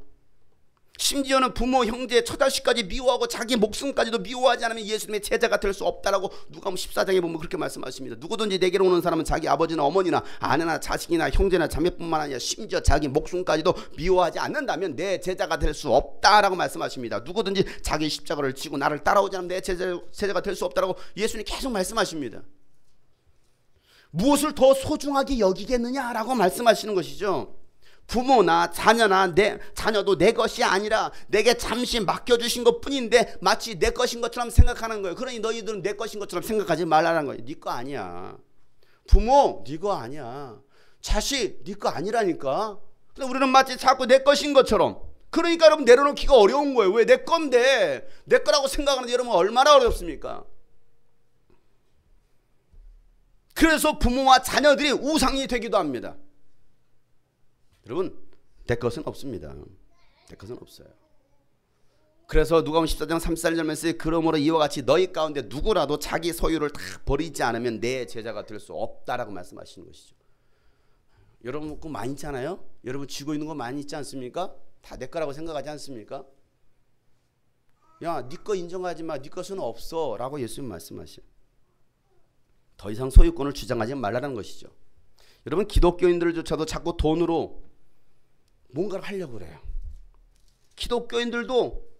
심지어는 부모, 형제, 처자식까지 미워하고 자기 목숨까지도 미워하지 않으면 예수님의 제자가 될 수 없다라고 누가복음 14장에 보면 그렇게 말씀하십니다. 누구든지 내게로 오는 사람은 자기 아버지나 어머니나 아내나 자식이나 형제나 자매뿐만 아니라 심지어 자기 목숨까지도 미워하지 않는다면 내 제자가 될 수 없다라고 말씀하십니다. 누구든지 자기 십자가를 지고 나를 따라오지 않으면 내 제자가 될 수 없다라고 예수님이 계속 말씀하십니다. 무엇을 더 소중하게 여기겠느냐라고 말씀하시는 것이죠. 부모나 자녀나 자녀도 내 것이 아니라 내게 잠시 맡겨주신 것뿐인데 마치 내 것인 것처럼 생각하는 거예요. 그러니 너희들은 내 것인 것처럼 생각하지 말라는 거예요. 네 거 아니야. 부모 네 거 아니야. 자식 네 거 아니라니까. 그래서 우리는 마치 자꾸 내 것인 것처럼, 그러니까 여러분 내려놓기가 어려운 거예요. 왜? 내 건데, 내 거라고 생각하는데 여러분 얼마나 어렵습니까? 그래서 부모와 자녀들이 우상이 되기도 합니다. 여러분, 내 것은 없습니다. 내 것은 없어요. 그래서 누가복음 14장 34절에 그러므로 이와 같이 너희 가운데 누구라도 자기 소유를 다 버리지 않으면 내 제자가 될 수 없다라고 말씀하시는 것이죠. 여러분 그 많이 있잖아요. 여러분 쥐고 있는 거 많이 있지 않습니까? 다 내 거라고 생각하지 않습니까? 야, 네 거 인정하지 마. 네 것은 없어 라고 예수님 말씀하셔요. 더 이상 소유권을 주장하지 말라는 것이죠. 여러분 기독교인들조차도 자꾸 돈으로 뭔가를 하려고 그래요. 기독교인들도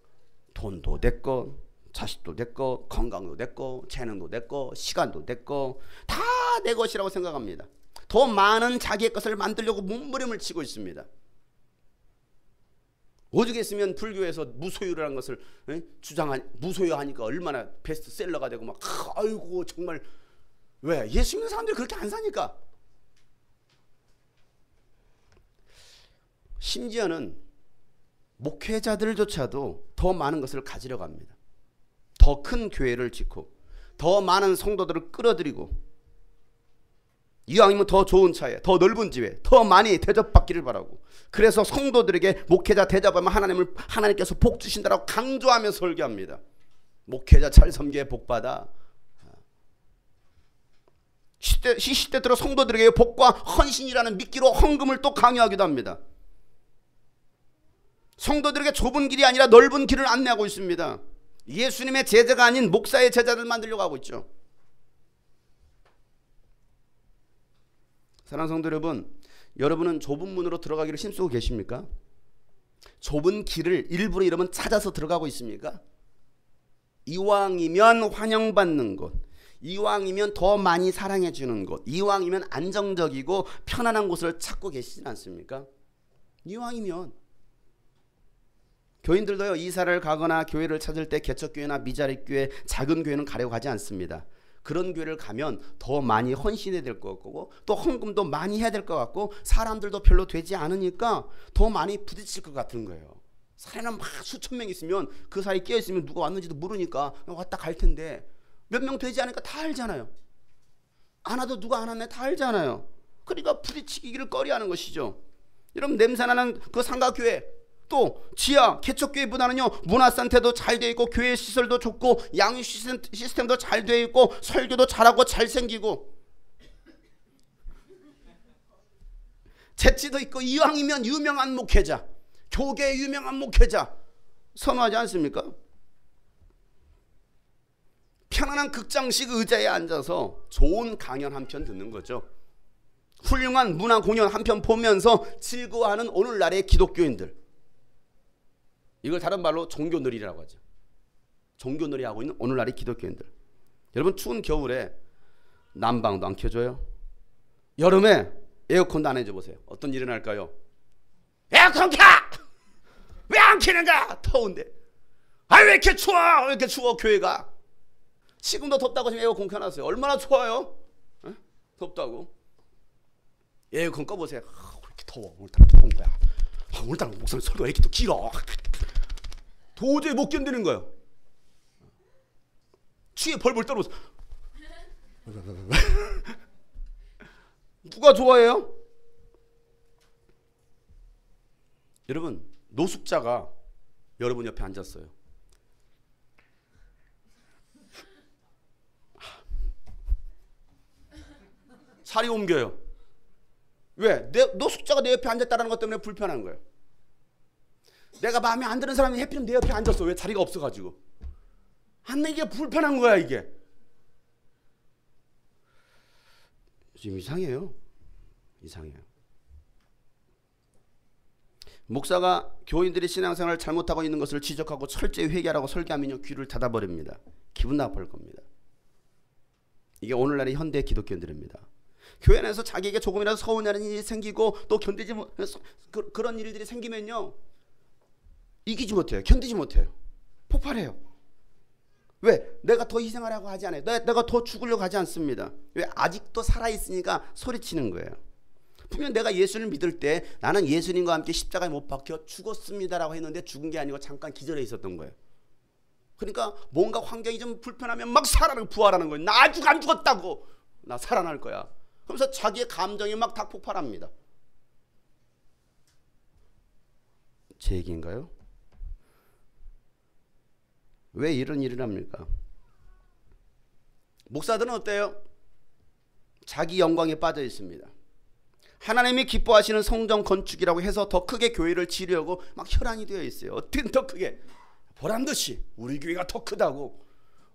돈도 내 거, 자식도 내 거, 건강도 내 거, 재능도 내 거, 시간도 내 거, 다 내 것이라고 생각합니다. 더 많은 자기의 것을 만들려고 몸부림을 치고 있습니다. 오죽했으면 불교에서 무소유라는 것을 무소유하니까 얼마나 베스트셀러가 되고 막 아이고 정말. 왜? 예수 믿는 사람들이 그렇게 안 사니까. 심지어는 목회자들조차도 더 많은 것을 가지려고 합니다. 더 큰 교회를 짓고 더 많은 성도들을 끌어들이고 이왕이면 더 좋은 차에 더 넓은 집에 더 많이 대접받기를 바라고, 그래서 성도들에게 목회자 대접하면 하나님께서 복 주신다라고 강조하며 설교합니다. 목회자 잘 섬기에 복 받아. 시시때때로 성도들에게 복과 헌신이라는 미끼로 헌금을 또 강요하기도 합니다. 성도들에게 좁은 길이 아니라 넓은 길을 안내하고 있습니다. 예수님의 제자가 아닌 목사의 제자를 만들려고 하고 있죠. 사랑하는 성도 여러분, 여러분은 좁은 문으로 들어가기를 힘쓰고 계십니까? 좁은 길을 일부러 여러분 찾아서 들어가고 있습니까? 이왕이면 환영받는 곳, 이왕이면 더 많이 사랑해 주는 곳, 이왕이면 안정적이고 편안한 곳을 찾고 계시진 않습니까? 이왕이면. 교인들도요, 이사를 가거나 교회를 찾을 때 개척교회나 미자립교회, 작은 교회는 가려고 하지 않습니다. 그런 교회를 가면 더 많이 헌신해야 될 것 같고 또 헌금도 많이 해야 될 것 같고 사람들도 별로 되지 않으니까 더 많이 부딪힐 것 같은 거예요. 사람은 막 수천 명 있으면 그 사이에 끼어 있으면 누가 왔는지도 모르니까 왔다 갈 텐데 몇 명 되지 않으니까 다 알잖아요. 안 와도 누가 안 왔네 다 알잖아요. 그러니까 부딪히기를 꺼려하는 것이죠. 여러분 냄새나는 그 상가교회, 또 지하 개척교회보다는요 문화센터도 잘 되어 있고 교회 시설도 좋고 양육 시스템도 잘 되어 있고 설교도 잘하고 잘생기고 재치도 있고 이왕이면 유명한 목회자, 교계의 유명한 목회자 선호하지 않습니까? 편안한 극장식 의자에 앉아서 좋은 강연 한 편 듣는 거죠. 훌륭한 문화 공연 한 편 보면서 즐거워하는 오늘날의 기독교인들, 이걸 다른 말로 종교놀이라고 하죠. 종교놀이 하고 있는 오늘날의 기독교인들. 여러분 추운 겨울에 난방도 안 켜줘요. 여름에 에어컨도 안 해줘 보세요. 어떤 일이 날까요? 에어컨 켜! 왜 안 켜는가? 더운데. 아 왜 이렇게 추워? 왜 이렇게 추워 교회가? 지금도 덥다고 지금 에어컨 켜놨어요. 얼마나 추워요? 에? 덥다고. 에어컨 꺼보세요. 왜 이렇게 더워? 오늘따라 더운 거야. 오늘따라 목사님 설교가 왜 이렇게 또 길어? 도저히 못 견디는 거예요. 추위에 벌벌 떨어서 누가 좋아해요? 여러분 노숙자가 여러분 옆에 앉았어요. 자리 옮겨요. 왜? 노숙자가 내 옆에 앉았다는 것 때문에 불편한 거예요. 내가 마음에 안 드는 사람이 해피는 내 옆에 앉았어. 왜? 자리가 없어가지고. 앉는 게 불편한 거야 이게. 지금 이상해요. 이상해요. 목사가 교인들이 신앙생활을 잘못하고 있는 것을 지적하고 철저히 회개하라고 설교하면요 귀를 닫아버립니다. 기분 나쁠 겁니다. 이게 오늘날의 현대 기독교인들입니다. 교회 안에서 자기에게 조금이라도 서운하는 일이 생기고 또 견디지 그런 일들이 생기면요 이기지 못해요. 견디지 못해요. 폭발해요. 왜? 내가 더 희생하려고 하지 않아요. 내가 더 죽으려고 하지 않습니다. 왜? 아직도 살아있으니까 소리치는 거예요. 분명 내가 예수를 믿을 때 나는 예수님과 함께 십자가에 못 박혀 죽었습니다라고 했는데 죽은 게 아니고 잠깐 기절해 있었던 거예요. 그러니까 뭔가 환경이 좀 불편하면 막 살아나고 부활하는 거예요. 나 아직 안 죽었다고. 나 살아날 거야. 그러면서 자기의 감정이 막 다폭발합니다. 제 얘기인가요? 왜 이런 일을 합니까? 목사들은 어때요? 자기 영광에 빠져 있습니다. 하나님이 기뻐하시는 성전 건축이라고 해서 더 크게 교회를 지으려고 막 혈안이 되어 있어요. 어떻게 더 크게? 보란듯이 우리 교회가 더 크다고.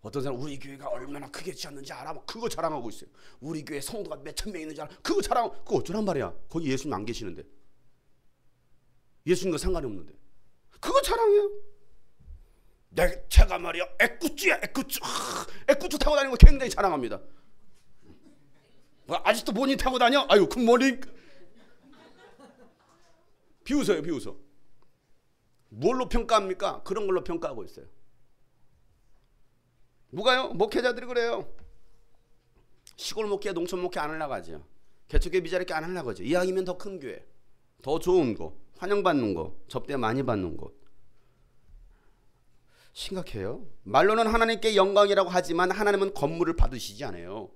어떤 사람 우리 교회가 얼마나 크게 지었는지 알아? 막 그거 자랑하고 있어요. 우리 교회 성도가 몇천 명 있는지 알아? 그거 자랑. 그거 어쩌란 말이야? 거기 예수님 안 계시는데. 예수님과 상관이 없는데. 그거 자랑해요. 제가 말이야 애꾸쭈야 애꾸쭈. 애꾸쭈 타고 다니는 거 굉장히 자랑합니다. 아직도 모닝 타고 다녀? 아유 굿모닝. 비웃어요 비웃어. 뭘로 평가합니까? 그런 걸로 평가하고 있어요. 뭐가요? 목회자들이 그래요. 시골 목회 농촌 목회 안 하려고 하죠. 개척교회 미자리교 안 하려고 하죠. 이왕이면 더 큰 교회, 더 좋은 거, 환영받는 거, 접대 많이 받는 거. 심각해요. 말로는 하나님께 영광이라고 하지만 하나님은 건물을 받으시지 않아요.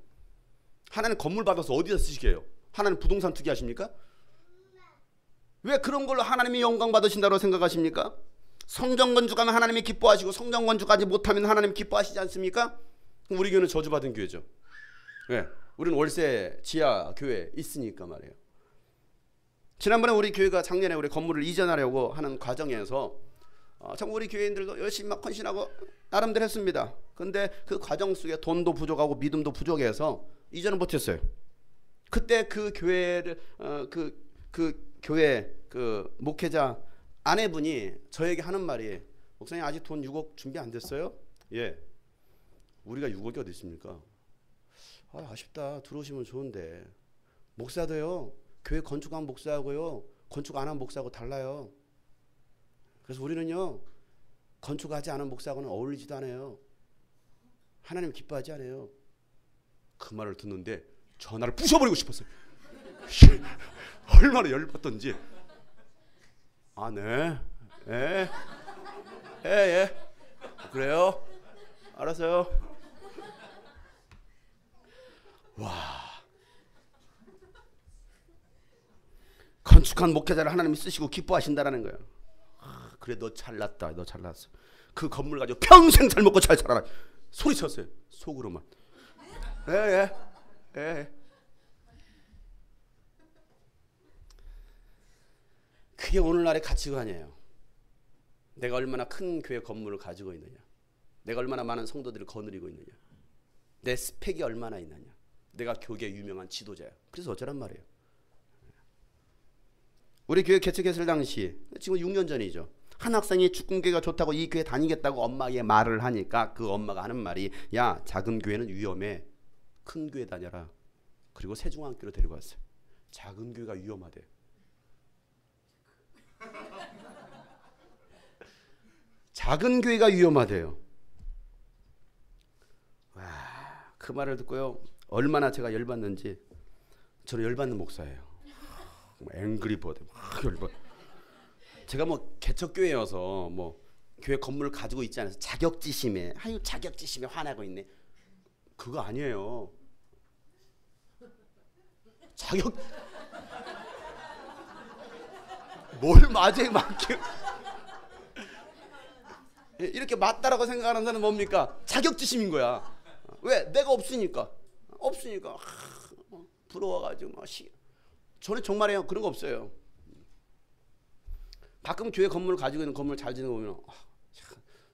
하나님 건물 받아서 어디다 쓰시게요? 하나님 부동산 투기하십니까? 왜 그런 걸로 하나님이 영광 받으신다고 생각하십니까? 성전 건축하면 하나님이 기뻐하시고 성전 건축하지 못하면 하나님 기뻐하시지 않습니까? 우리 교회는 저주받은 교회죠. 왜? 우리는 월세 지하 교회 있으니까 말이에요. 지난번에 우리 교회가 작년에 우리 건물을 이전하려고 하는 과정에서 참 우리 교회인들도 열심히 막 헌신하고 나름대로 했습니다. 근데 그 과정 속에 돈도 부족하고 믿음도 부족해서 이전은 못했어요. 그때 그 교회를 그 교회 그 목회자 아내분이 저에게 하는 말이 목사님 아직 돈 6억 준비 안 됐어요? 예. 우리가 6억이 어디 있습니까? 아쉽다. 들어오시면 좋은데. 목사도요. 교회 건축한 목사하고요. 건축 안 한 목사하고 달라요. 그래서 우리는요. 건축하지 않은 목사하고는 어울리지도 않아요. 하나님 기뻐하지 않아요. 그 말을 듣는데 전화를 부셔버리고 싶었어요. 얼마나 열받던지. 아, 네. 예. 예, 예. 그래요? 알았어요. 와. 건축한 목회자를 하나님이 쓰시고 기뻐하신다라는 거예요. 그래 너 잘났다. 너 잘났어. 그 건물 가지고 평생 잘 먹고 잘 살아라. 소리쳤어요. 속으로만. 예, 예. 예. 그게 오늘날의 가치관이에요. 내가 얼마나 큰 교회 건물을 가지고 있느냐. 내가 얼마나 많은 성도들을 거느리고 있느냐. 내 스펙이 얼마나 있느냐. 내가 교계 유명한 지도자야. 그래서 어쩌란 말이에요. 우리 교회 개척했을 당시 지금 6년 전이죠. 한 학생이 축구교회가 좋다고 이 교회 다니겠다고 엄마에게 말을 하니까 그 엄마가 하는 말이 야 작은 교회는 위험해. 큰 교회 다녀라. 그리고 세중학교로 데리고 왔어요. 작은 교회가 위험하대. 작은 교회가 위험하대요. 와, 그 말을 듣고요. 얼마나 제가 열받는지. 저는 열받는 목사예요. 앵그리버드 막 열받. 제가 뭐 개척교회여서 뭐 교회 건물을 가지고 있지 않아서 자격지심에 아유 자격지심에 화나고 있네. 그거 아니에요. 자격 뭘 맞아요 맞게 이렇게 맞다라고 생각하는 사람은 뭡니까? 자격지심인 거야. 왜? 내가 없으니까 부러워가지고 막 저는 정말이에요. 그런 거 없어요. 가끔 교회 건물을 가지고 있는 건물 잘 지는 거 보면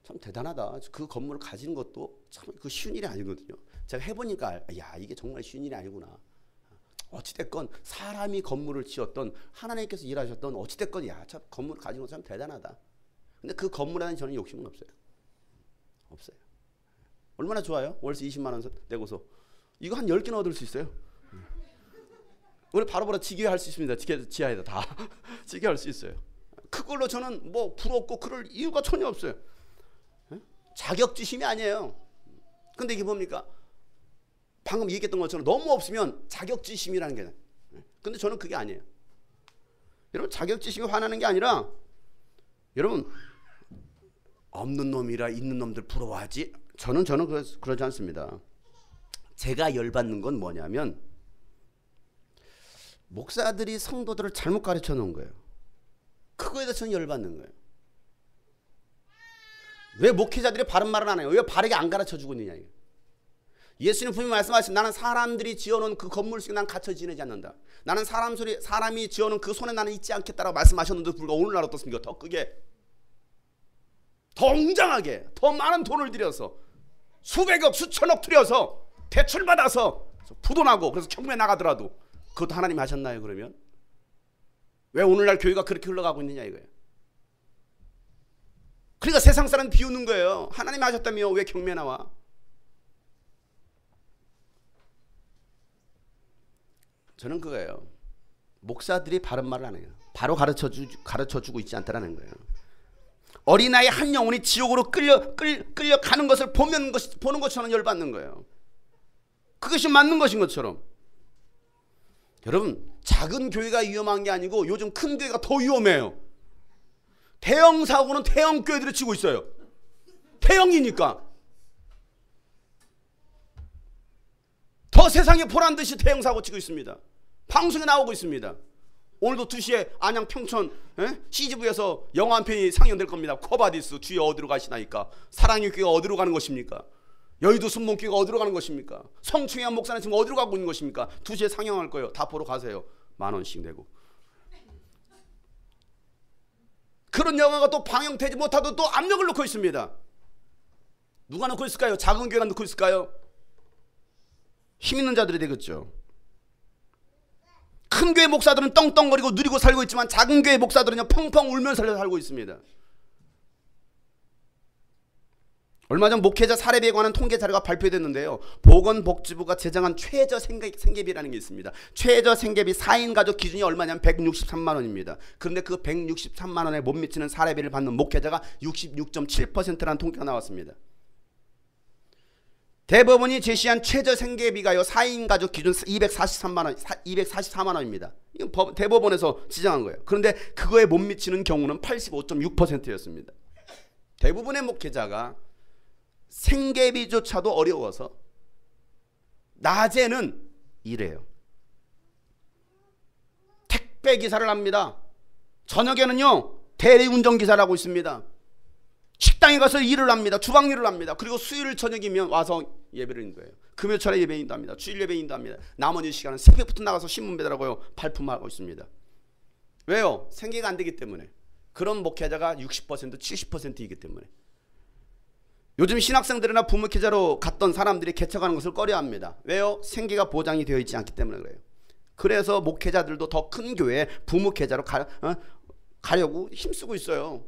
참 대단하다. 그 건물을 가지는 것도 참 그 쉬운 일이 아니거든요. 제가 해보니까 야 이게 정말 쉬운 일이 아니구나. 어찌됐건 사람이 건물을 지었던 하나님께서 일하셨던 어찌됐건 야 참 건물을 가지는 거 참 대단하다. 근데 그 건물 안에 저는 욕심은 없어요. 없어요. 얼마나 좋아요? 월세 20만 원 내고서 이거 한 10개는 얻을 수 있어요. 우리 바로바로 지게할 수 있습니다. 지하에다 다 지게할 수 있어요. 그걸로 저는 뭐 부럽고 그럴 이유가 전혀 없어요. 자격지심이 아니에요. 근데 이게 뭡니까? 방금 얘기했던 것처럼 너무 없으면 자격지심이라는 게 근데 저는 그게 아니에요. 여러분 자격지심이 화나는 게 아니라 여러분 없는 놈이라 있는 놈들 부러워하지. 저는 그러지 않습니다. 제가 열받는 건 뭐냐면 목사들이 성도들을 잘못 가르쳐 놓은 거예요. 그거에 대해서 저는 열받는 거예요. 왜 목회자들이 바른 말을 안 해요? 왜 바르게 안 가르쳐 주고 있느냐. 예수님 분명히 말씀하신 나는 사람들이 지어놓은 그 건물 속에 난 갇혀 지내지 않는다. 나는 사람이 지어놓은 그 손에 나는 있지 않겠다라고 말씀하셨는데도 불구하고 오늘날 어떻습니까? 더 크게, 더 웅장하게, 더 많은 돈을 들여서 수백억 수천억 들여서 대출받아서 부도나고 그래서 경매 나가더라도 그것도 하나님이 하셨나요? 그러면 왜 오늘날 교회가 그렇게 흘러가고 있느냐 이거예요. 그러니까 세상 사람 비웃는 거예요. 하나님이 하셨다며 왜 경매 나와? 저는 그거예요. 목사들이 바른 말을 안 해요. 바로 가르쳐주고 있지 않다라는 거예요. 어린아이 한 영혼이 지옥으로 끌려가는 것을 보는 것처럼 열받는 거예요. 그것이 맞는 것인 것처럼. 여러분 작은 교회가 위험한 게 아니고 요즘 큰 교회가 더 위험해요. 대형 사고는 대형 교회들이 치고 있어요. 대형이니까. 더 세상에 보란 듯이 대형 사고 치고 있습니다. 방송에 나오고 있습니다. 오늘도 2시에 안양 평촌 CGV에서 영화 한 편이 상영될 겁니다. 코바디스 주여 어디로 가시나이까. 사랑의 교회가 어디로 가는 것입니까? 여의도 순복교회가 어디로 가는 것입니까? 성충현 목사는 지금 어디로 가고 있는 것입니까? 2시에 상영할 거예요. 다 보러 가세요. 10,000원씩 내고. 그런 영화가 또 방영되지 못하도 또 압력을 넣고 있습니다. 누가 넣고 있을까요? 작은 교회가 넣고 있을까요? 힘 있는 자들이 되겠죠. 큰 교회 목사들은 떵떵거리고 누리고 살고 있지만 작은 교회 목사들은요 펑펑 울면서 살고 있습니다. 얼마 전 목회자 사례비에 관한 통계 자료가 발표됐는데요. 보건복지부가 제정한 최저 생계비라는 게 있습니다. 최저 생계비 4인 가족 기준이 얼마냐면 163만 원입니다. 그런데 그 163만 원에 못 미치는 사례비를 받는 목회자가 66.7%라는 통계가 나왔습니다. 대법원이 제시한 최저 생계비가요 4인 가족 기준 244만 원입니다. 이건 대법원에서 지정한 거예요. 그런데 그거에 못 미치는 경우는 85.6%였습니다. 대부분의 목회자가 생계비조차도 어려워서 낮에는 일해요. 택배 기사를 합니다. 저녁에는요 대리운전기사를 하고 있습니다. 식당에 가서 일을 합니다. 주방 일을 합니다. 그리고 수요일 저녁이면 와서 예배를 인도해요. 금요철에 예배 인도합니다. 주일 예배 인도합니다. 나머지 시간은 새벽부터 나가서 신문 배달하고요 발품하고 있습니다. 왜요? 생계가 안 되기 때문에. 그런 목회자가 60% 70%이기 때문에. 요즘 신학생들이나 부목회자로 갔던 사람들이 개척하는 것을 꺼려합니다. 왜요? 생계가 보장이 되어 있지 않기 때문에 그래요. 그래서 목회자들도 더 큰 교회 부목회자로 가려고 힘쓰고 있어요.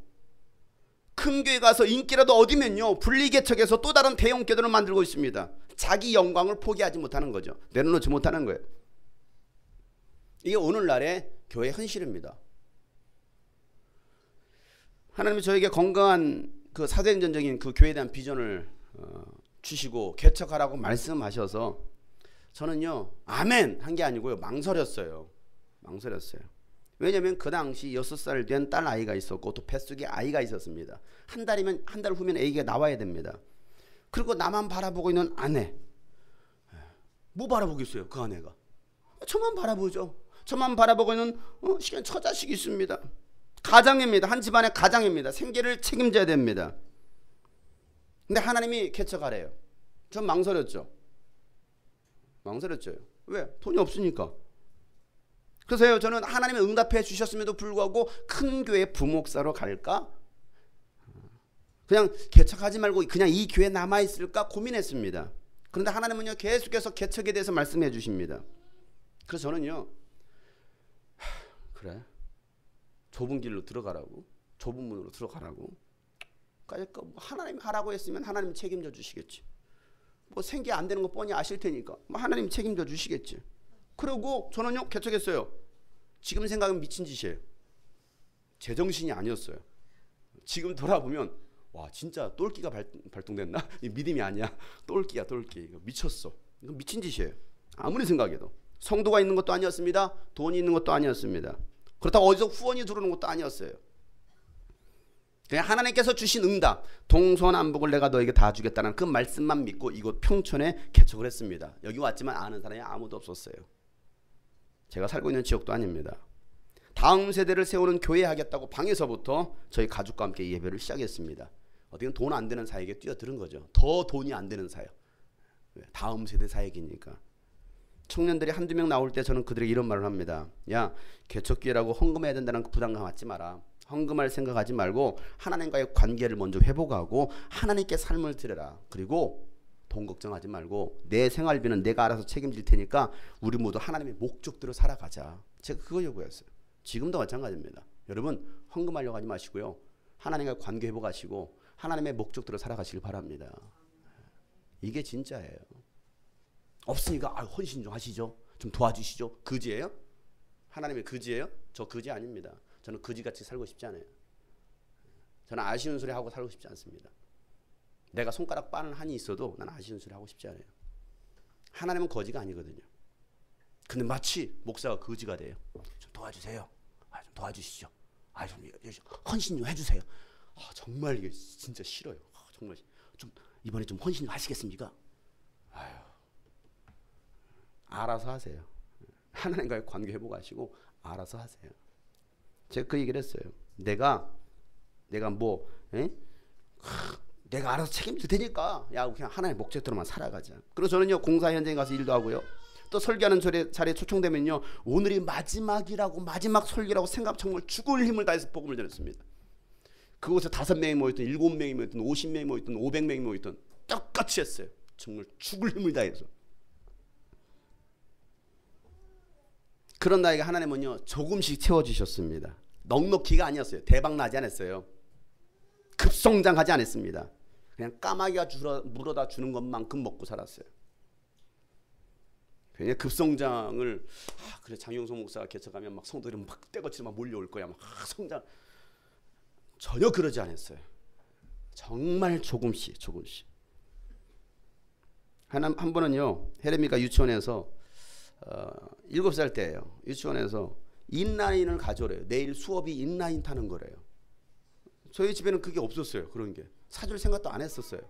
큰 교회 가서 인기라도 얻으면요 분리개척해서 또 다른 대형 교회를 만들고 있습니다. 자기 영광을 포기하지 못하는 거죠. 내려놓지 못하는 거예요. 이게 오늘날의 교회 현실입니다. 하나님이 저에게 건강한 그 사도행전적인 그 교회에 대한 비전을 주시고 개척하라고 말씀하셔서 저는요 아멘 한 게 아니고요 망설였어요. 왜냐하면 그 당시 6살 된 딸 아이가 있었고 또 뱃속에 아이가 있었습니다. 한 달 후면 아기가 나와야 됩니다. 그리고 나만 바라보고 있는 아내. 뭐 바라보겠어요 그 아내가. 저만 바라보죠. 저만 바라보고 있는 시간 처자식이 있습니다. 가장입니다. 한 집안의 가장입니다. 생계를 책임져야 됩니다. 근데 하나님이 개척하래요. 전 망설였죠. 왜? 돈이 없으니까. 그래서요 저는 하나님이 응답해 주셨음에도 불구하고 큰 교회 부목사로 갈까? 그냥 개척하지 말고 그냥 이 교회에 남아있을까 고민했습니다. 그런데 하나님은요 계속해서 개척에 대해서 말씀해 주십니다. 그래서 저는요 그래 좁은 길로 들어가라고, 좁은 문으로 들어가라고. 그러니까 하나님이 하라고 했으면 하나님이 책임져 주시겠지. 뭐 생계 안 되는 거 뻔히 아실 테니까 뭐 하나님이 책임져 주시겠지. 그리고 저는요 개척했어요. 지금 생각은 미친 짓이에요. 제정신이 아니었어요. 지금 돌아보면 와 진짜 똘끼가 발동됐나? 이 믿음이 아니야. 똘끼야 똘끼. 이거 미쳤어. 이거 미친 짓이에요. 아무리 생각해도. 성도가 있는 것도 아니었습니다. 돈이 있는 것도 아니었습니다. 그렇다고 어디서 후원이 들어오는 것도 아니었어요. 그냥 하나님께서 주신 응답, 동서남북을 내가 너에게 다 주겠다는 그 말씀만 믿고 이곳 평촌에 개척을 했습니다. 여기 왔지만 아는 사람이 아무도 없었어요. 제가 살고 있는 지역도 아닙니다. 다음 세대를 세우는 교회 하겠다고 방에서부터 저희 가족과 함께 예배를 시작했습니다. 어떻게 돈 안 되는 사역에 뛰어드는 거죠. 더 돈이 안 되는 사역. 다음 세대 사역이니까. 청년들이 한두 명 나올 때 저는 그들에게 이런 말을 합니다. 야, 개척교회라고 헌금해야 된다는 그 부담감 갖지 마라. 헌금할 생각하지 말고 하나님과의 관계를 먼저 회복하고 하나님께 삶을 드려라. 그리고 돈 걱정하지 말고 내 생활비는 내가 알아서 책임질 테니까 우리 모두 하나님의 목적대로 살아가자. 제가 그거 요구했어요. 지금도 마찬가지입니다. 여러분 헌금하려고 하지 마시고요. 하나님과 관계 회복하시고 하나님의 목적대로 살아가시길 바랍니다. 이게 진짜예요. 없으니까 헌신 좀 하시죠. 좀 도와주시죠. 거지예요? 하나님의 거지예요? 저 거지 아닙니다. 저는 거지같이 살고 싶지 않아요. 저는 아쉬운 소리 하고 살고 싶지 않습니다. 내가 손가락 빠는 한이 있어도 나는 아쉬운 소리 하고 싶지 않아요. 하나님은 거지가 아니거든요. 근데 마치 목사가 거지가 돼요. 좀 도와주세요. 좀 도와주시죠. 좀 헌신 좀 해주세요. 정말 이게 진짜 싫어요. 정말 좀 이번에 좀 헌신 좀 하시겠습니까? 알아서 하세요. 하나님과의 관계 회복하시고 알아서 하세요. 제가 그 얘기를 했어요. 내가 뭐 내가 알아서 책임질 테니까 야 그냥 하나님의 목적대로만 살아가자. 그래서 저는요 공사 현장에 가서 일도 하고요. 또 설교하는 자리에 초청되면요 오늘이 마지막이라고 마지막 설교라고 생각 정말 죽을 힘을 다해서 복음을 전했습니다. 그곳에 5명이 모였든 7명이 모였든 50명이 모였든 500명이 모였든 똑같이 했어요. 정말 죽을 힘을 다해서. 그런 나에게 하나님은요 조금씩 채워주셨습니다. 넉넉히가 아니었어요. 대박나지 않았어요. 급성장하지 않았습니다. 그냥 까마귀가 물어다 주는 것만큼 먹고 살았어요. 그냥 급성장을 그래 장용석 목사가 개척하면 막 성도들이 막 떼거치로 막 몰려올 거야. 막 성장 전혀 그러지 않았어요. 정말 조금씩. 한 번은요 헤레미가 유치원에서 7살 때예요. 유치원에서 인라인을 가져오래요. 내일 수업이 인라인 타는 거래요. 저희 집에는 그게 없었어요. 그런 게 사줄 생각도 안 했었어요.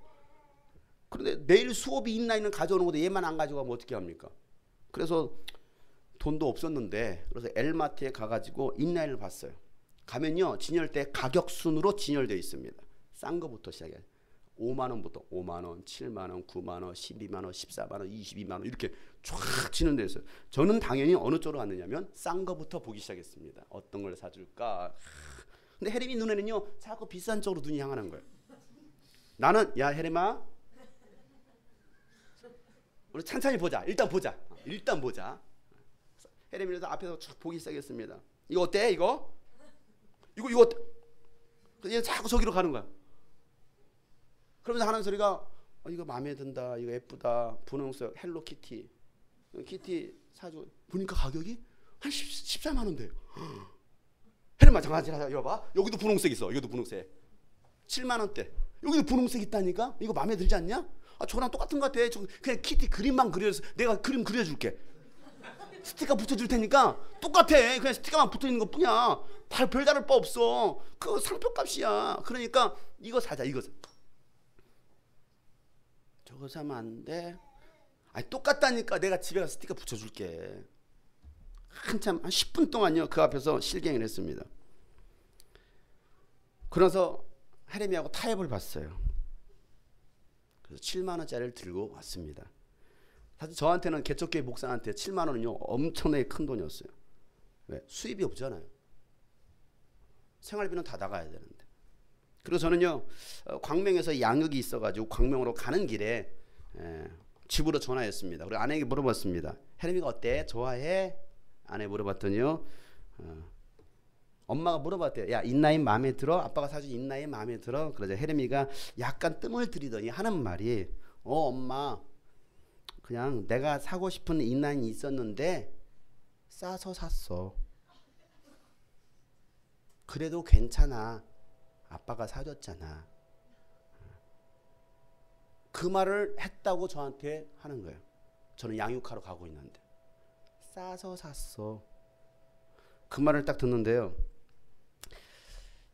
그런데 내일 수업이 인라인을 가져오는 것도 얘만 안 가져가면 어떻게 합니까? 그래서 돈도 없었는데 그래서 엘마트에 가가지고 인라인을 봤어요. 가면요 진열대 가격 순으로 진열되어 있습니다. 싼 거부터 시작해요. 5만원부터 5만원, 7만원, 9만원, 12만원, 14만원, 22만원 이렇게 쫙 진열되어 있어요. 저는 당연히 어느 쪽으로 갔느냐면 싼 거부터 보기 시작했습니다. 어떤 걸 사줄까. 근데 헤렘이 눈에는요 자꾸 비싼 쪽으로 눈이 향하는 거예요. 나는 야 헤렘아 우리 찬찬히 보자. 일단 보자. 헤렘이라도 앞에서 쫙 보기 시작했습니다. 이거 어때? 이거 어때? 얘 자꾸 저기로 가는 거야. 그러면서 하는 소리가 이거 마음에 든다. 이거 예쁘다. 분홍색 헬로키티. 키티 사줘. 보니까 가격이 한 14만 원 돼요. 헤렘아 잠깐 이거 봐. 여기도 분홍색 있어. 이것도 분홍색. 7만 원대. 여기도 분홍색 있다니까? 이거 마음에 들지 않냐? 저랑 똑같은 것 같아. 그냥 키티 그림만 그려서 내가 그림 그려줄게. 스티커 붙여줄 테니까 똑같아. 그냥 스티커만 붙어있는 것 뿐이야. 별다를 바 없어. 그거 상표값이야. 그러니까 이거 사자. 이거 저거 사면 안 돼? 똑같다니까. 내가 집에 가서 스티커 붙여줄게. 한참 한 10분 동안요 그 앞에서 실갱을 했습니다. 그래서 헤레미야하고 타협을 봤어요. 그래서 7만 원짜리를 들고 왔습니다. 사실 저한테는 개척교회 목사한테 7만 원은요 엄청나게 큰 돈이었어요. 왜? 수입이 없잖아요. 생활비는 다 나가야 되는데. 그리고 저는요 광명에서 양육이 있어가지고 광명으로 가는 길에 집으로 전화했습니다. 그리고 아내에게 물어봤습니다. 헤레미가 어때? 좋아해? 아내 물어봤더니요 엄마가 물어봤대요. 야 인라인 마음에 들어? 아빠가 사준 인라인 마음에 들어? 그러자 헤레미가 약간 뜸을 들이더니 하는 말이 엄마 그냥 내가 사고 싶은 인라인이 있었는데 싸서 샀어. 그래도 괜찮아. 아빠가 사줬잖아. 그 말을 했다고 저한테 하는 거예요. 저는 양육하러 가고 있는데 싸서 샀어. 그 말을 딱 듣는데요.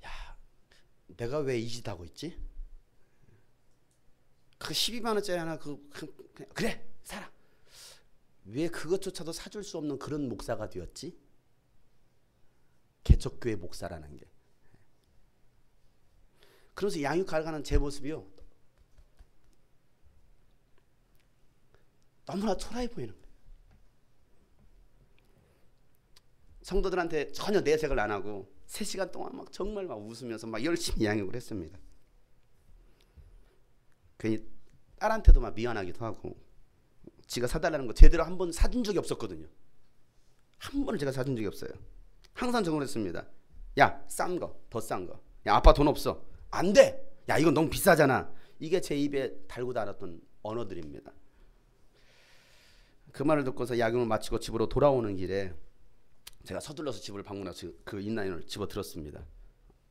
야, 내가 왜 이 짓 하고 있지? 그 12만 원짜리 하나 그래 사라. 왜 그것조차도 사줄 수 없는 그런 목사가 되었지? 개척교회 목사라는 게. 그래서 양육하러 가는 제 모습이요, 너무나 초라해 보이는 거예요. 성도들한테 전혀 내색을 안 하고 3시간 동안 막 정말 막 웃으면서 막 열심히 양육을 했습니다. 괜히 딸한테도 막 미안하기도 하고, 지가 사달라는 거 제대로 한 번 사준 적이 없었거든요. 한 번을 제가 사준 적이 없어요. 항상 정을 했습니다. 야, 싼 거, 더 싼 거. 야, 아빠 돈 없어. 안 돼. 야, 이건 너무 비싸잖아. 이게 제 입에 달고 달았던 언어들입니다. 그 말을 듣고서 야경을 마치고 집으로 돌아오는 길에 제가 서둘러서 집을 방문해서 그 인라인을 집어들었습니다.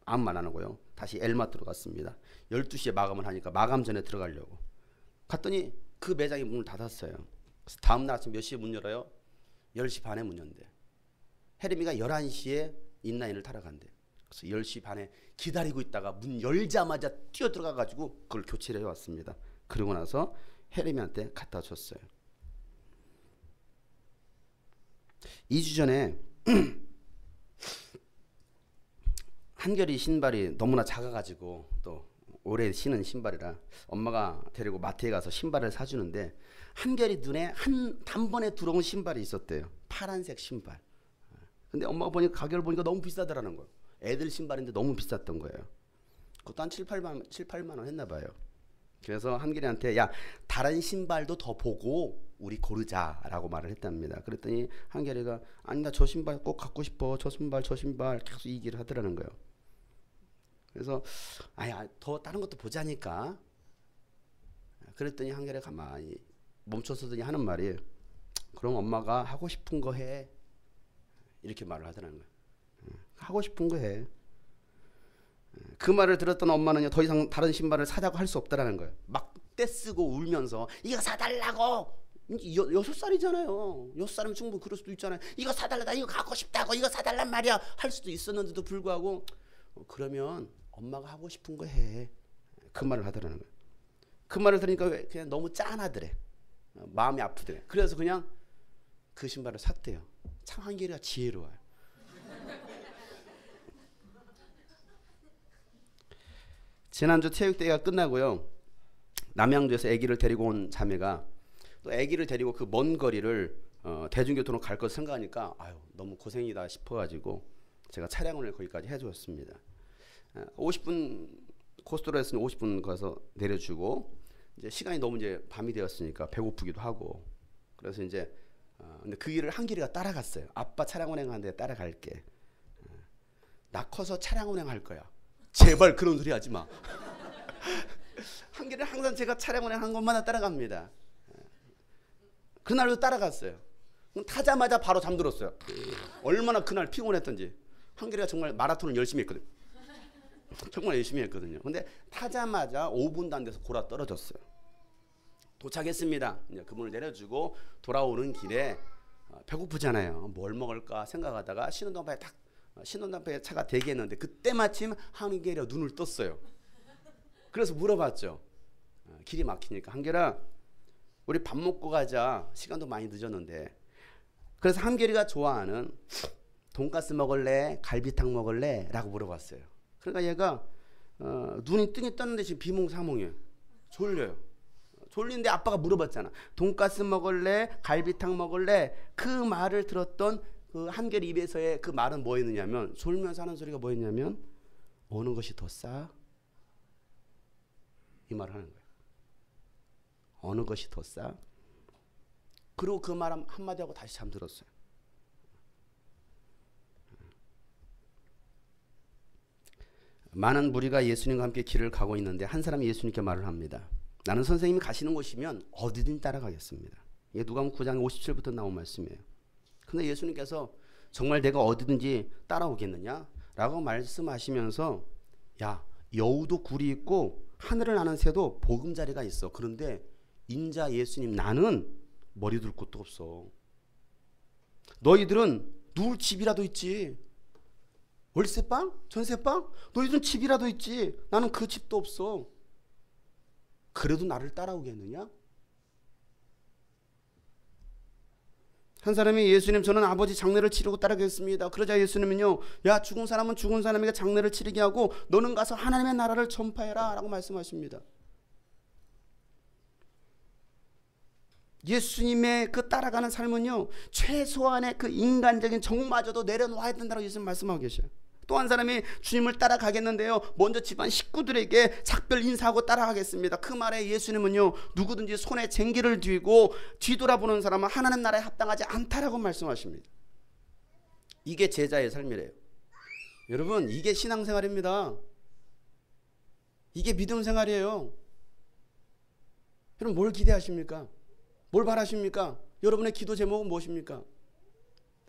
아무 말 안 하고요. 다시 엘마트로 갔습니다. 12시에 마감을 하니까 마감 전에 들어가려고 갔더니 그 매장이 문을 닫았어요. 그래서 다음날 아침 몇 시에 문 열어요? 10시 반에 문 연대. 혜림이가 11시에 인라인을 타러 간대. 그래서 10시 반에 기다리고 있다가 문 열자마자 뛰어 들어가가지고 그걸 교체를 해왔습니다. 그러고 나서 혜림이한테 갖다 줬어요. 2주 전에 한결이 신발이 너무나 작아가지고 또 오래 신은 신발이라 엄마가 데리고 마트에 가서 신발을 사주는데 한결이 눈에 단번에 들어온 신발이 있었대요. 파란색 신발. 근데 엄마가 보니까 가격을 보니까 너무 비싸더라는 거예요. 애들 신발인데 너무 비쌌던 거예요. 그것도 한 7, 8만 원 했나 봐요. 그래서 한결이한테 야, 다른 신발도 더 보고 우리 고르자라고 말을 했답니다. 그랬더니 한결이가 아니 나 저 신발 꼭 갖고 싶어. 저 신발 계속 얘기를 하더라는 거예요. 그래서 아야 더 다른 것도 보자니까. 그랬더니 한결이 가만히 멈춰서더니 하는 말이 그럼 엄마가 하고 싶은 거 해. 이렇게 말을 하더라는 거예요. 하고 싶은 거 해. 그 말을 들었던 엄마는요 더 이상 다른 신발을 사자고 할 수 없다라는 거예요. 막 떼쓰고 울면서 이거 사달라고. 6살이잖아요. 6살이면 충분히 그럴 수도 있잖아요. 이거 사달라, 나 이거 갖고 싶다고, 이거 사달란 말이야 할 수도 있었는데도 불구하고 그러면 엄마가 하고 싶은 거 해. 그 말을 하더라는 거예요. 그 말을 들으니까 그냥 너무 짠하더래. 마음이 아프더래. 그래서 그냥 그 신발을 샀대요. 참 한결이가 지혜로워요. 지난주 체육대회가 끝나고요. 남양주에서 아기를 데리고 온 자매가 또 아기를 데리고 그 먼 거리를 대중교통으로 갈 것 생각하니까 아유 너무 고생이다 싶어가지고 제가 차량을 거기까지 해주었습니다. 50분 코스도로 했으니 50분 가서 내려주고 이제 시간이 너무 이제 밤이 되었으니까 배고프기도 하고 그래서 이제 근데 그 길을 한길이가 따라갔어요. 아빠 차량 운행하는데 따라갈게. 나 커서 차량 운행할 거야. 제발 그런 소리 하지 마. 한길은 항상 제가 차량 운행한 곳마다 따라갑니다. 그날도 따라갔어요. 타자마자 바로 잠들었어요. 얼마나 그날 피곤했던지. 한길이가 정말 마라톤을 열심히 했거든요. 정말 열심히 했거든요. 근데 타자마자 5분도 안 돼서 골아 떨어졌어요. 도착했습니다. 이제 그분을 내려주고 돌아오는 길에 배고프잖아요. 뭘 먹을까 생각하다가 신혼담배에 차가 대기했는데 그때 마침 한결이가 눈을 떴어요. 그래서 물어봤죠. 길이 막히니까 한결아 우리 밥 먹고 가자. 시간도 많이 늦었는데. 그래서 한결이가 좋아하는 돈가스 먹을래? 갈비탕 먹을래? 라고 물어봤어요. 그러니까 얘가 눈이 뜨긴 떴는데 지금 비몽사몽이에요. 졸려요. 졸린데 아빠가 물어봤잖아. 돈가스 먹을래? 갈비탕 먹을래? 그 말을 들었던 그 한결이 입에서의 그 말은 뭐였느냐면 졸면서 하는 소리가 뭐였냐면 어느 것이 더 싸? 이 말을 하는 거예요. 어느 것이 더 싸? 그리고 그 말 한마디 하고 다시 잠들었어요. 많은 무리가 예수님과 함께 길을 가고 있는데 한 사람이 예수님께 말을 합니다. 나는 선생님이 가시는 곳이면 어디든 따라가겠습니다. 이게 누가복음 9장 57부터 나온 말씀이에요. 근데 예수님께서 정말 내가 어디든지 따라오겠느냐? 라고 말씀하시면서 야 여우도 굴이 있고 하늘을 나는 새도 보금자리가 있어. 그런데 인자 예수님 나는 머리 둘 곳도 없어. 너희들은 누울 집이라도 있지. 월세방? 전세방? 너희들은 집이라도 있지. 나는 그 집도 없어. 그래도 나를 따라오겠느냐? 한 사람이 예수님 저는 아버지 장례를 치르고 따라가겠습니다. 그러자 예수님은요, 야 죽은 사람은 죽은 사람에게 장례를 치르게 하고 너는 가서 하나님의 나라를 전파해라 라고 말씀하십니다. 예수님의 그 따라가는 삶은요, 최소한의 그 인간적인 정마저도 내려놓아야 된다고 예수님 말씀하고 계셔요. 또 한 사람이 주님을 따라가겠는데요, 먼저 집안 식구들에게 작별 인사하고 따라가겠습니다. 그 말에 예수님은요, 누구든지 손에 쟁기를 쥐고 뒤돌아보는 사람은 하나님 나라에 합당하지 않다라고 말씀하십니다. 이게 제자의 삶이래요. 여러분, 이게 신앙생활입니다. 이게 믿음 생활이에요. 여러분, 뭘 기대하십니까? 뭘 바라십니까? 여러분의 기도 제목은 무엇입니까?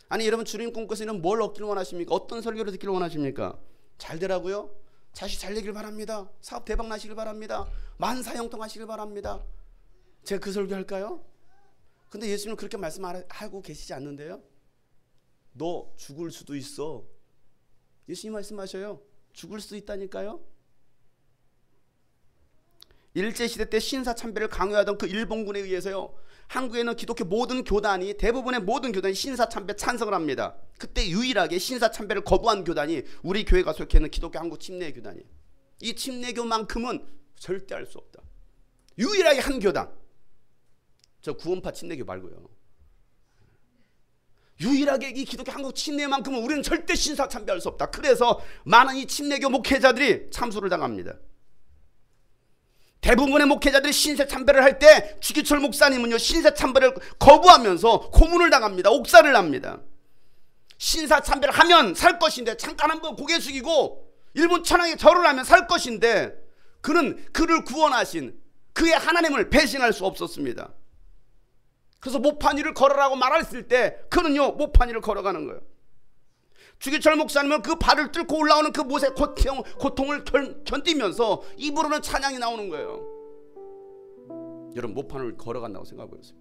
아니, 여러분 주님 꿈꿔서는 뭘 얻기를 원하십니까? 어떤 설교를 듣기를 원하십니까? 잘 되라고요? 자식 잘 되길 바랍니다. 사업 대박 나시길 바랍니다. 만사형통하시길 바랍니다. 제가 그 설교 할까요? 근데 예수님은 그렇게 말씀하고 계시지 않는데요. 너 죽을 수도 있어. 예수님 말씀하셔요. 죽을 수도 있다니까요. 일제시대 때 신사참배를 강요하던 그 일본군에 의해서요, 한국에는 기독교 모든 교단이, 대부분의 모든 교단이 신사참배 찬성을 합니다. 그때 유일하게 신사참배를 거부한 교단이 우리 교회가 속해 있는 기독교 한국 침례교단이에요. 이 침례교만큼은 절대 할 수 없다. 유일하게 한 교단, 저 구원파 침례교 말고요. 유일하게 이 기독교 한국 침례만큼은 우리는 절대 신사참배할 수 없다. 그래서 많은 이 침례교 목회자들이 참수를 당합니다. 대부분의 목회자들이 신사참배를 할 때 주기철 목사님은요, 신사참배를 거부하면서 고문을 당합니다. 옥살을 납니다. 신사참배를 하면 살 것인데, 잠깐 한번 고개 숙이고 일본 천황에 절을 하면 살 것인데, 그는 그를 구원하신 그의 하나님을 배신할 수 없었습니다. 그래서 못판 위를 걸어라고 말했을 때 그는요, 못판 위를 걸어가는 거예요. 주기철 목사님은 그 발을 뚫고 올라오는 그 못의 고통을 견디면서 입으로는 찬양이 나오는 거예요. 여러분, 못판을 걸어간다고 생각해보세요.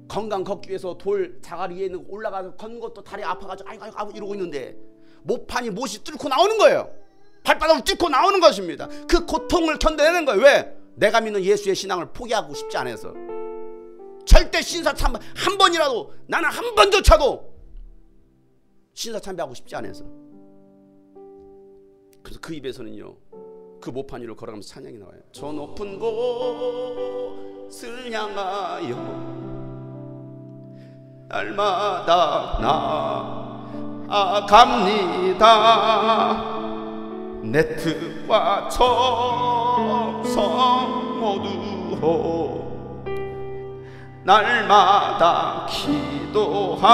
건강 걷기 위해서 돌 자갈 위에 있는 올라가서 건 것도 다리 아파가지고 아이고 이러고 있는데 못이 뚫고 나오는 거예요. 발바닥을 뚫고 나오는 것입니다. 그 고통을 견뎌내는 거예요. 왜? 내가 믿는 예수의 신앙을 포기하고 싶지 않아서. 절대 신사참배 한 번이라도, 나는 한 번조차도 신사참배하고 싶지 않아서. 그래서 그 입에서는요, 그 못판 위를 걸어가면서 찬양이 나와요. 저 높은 곳을 향하여 날마다 나아갑니다. 내 뜻과 정성 모두 날마다 기도합니다.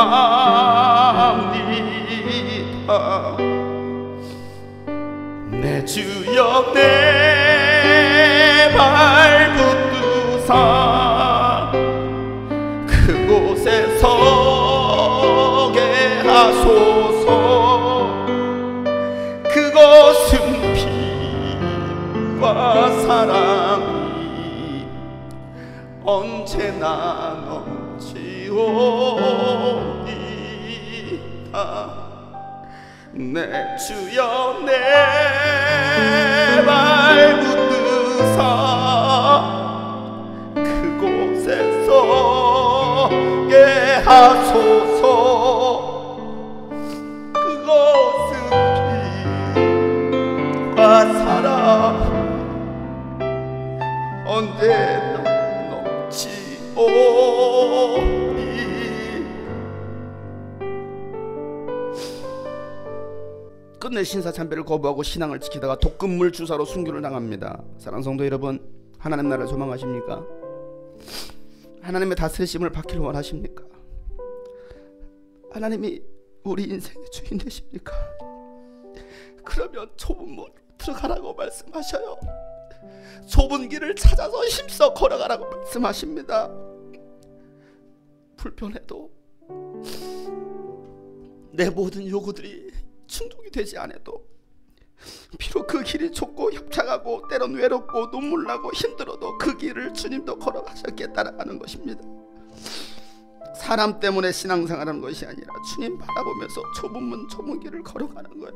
내 주여 내 발 붙드사 그곳에 서게 하소서. 그것은 피와 사랑이 언제나 넘치오니이다. 내 주여 내 발 붙드사 그곳에 서게 하소서. 그것은 피와 사랑 언제나 넘치오니. 끝내 신사참배를 거부하고 신앙을 지키다가 독극물 주사로 순교를 당합니다. 사랑하는 성도 여러분, 하나님 나라를 소망하십니까? 하나님의 다스리심을 받기를 원하십니까? 하나님이 우리 인생의 주인 되십니까? 그러면 좁은 문으로 들어가라고 말씀하셔요. 좁은 길을 찾아서 힘써 걸어가라고 말씀하십니다. 불편해도, 내 모든 요구들이 충족이 되지 않아도, 비록 그 길이 좁고 협착하고 때론 외롭고 눈물 나고 힘들어도 그 길을 주님도 걸어가셨겠다라는 것입니다. 사람 때문에 신앙생활하는 것이 아니라 주님 바라보면서 좁은 문 좁은 길을 걸어가는 거예요.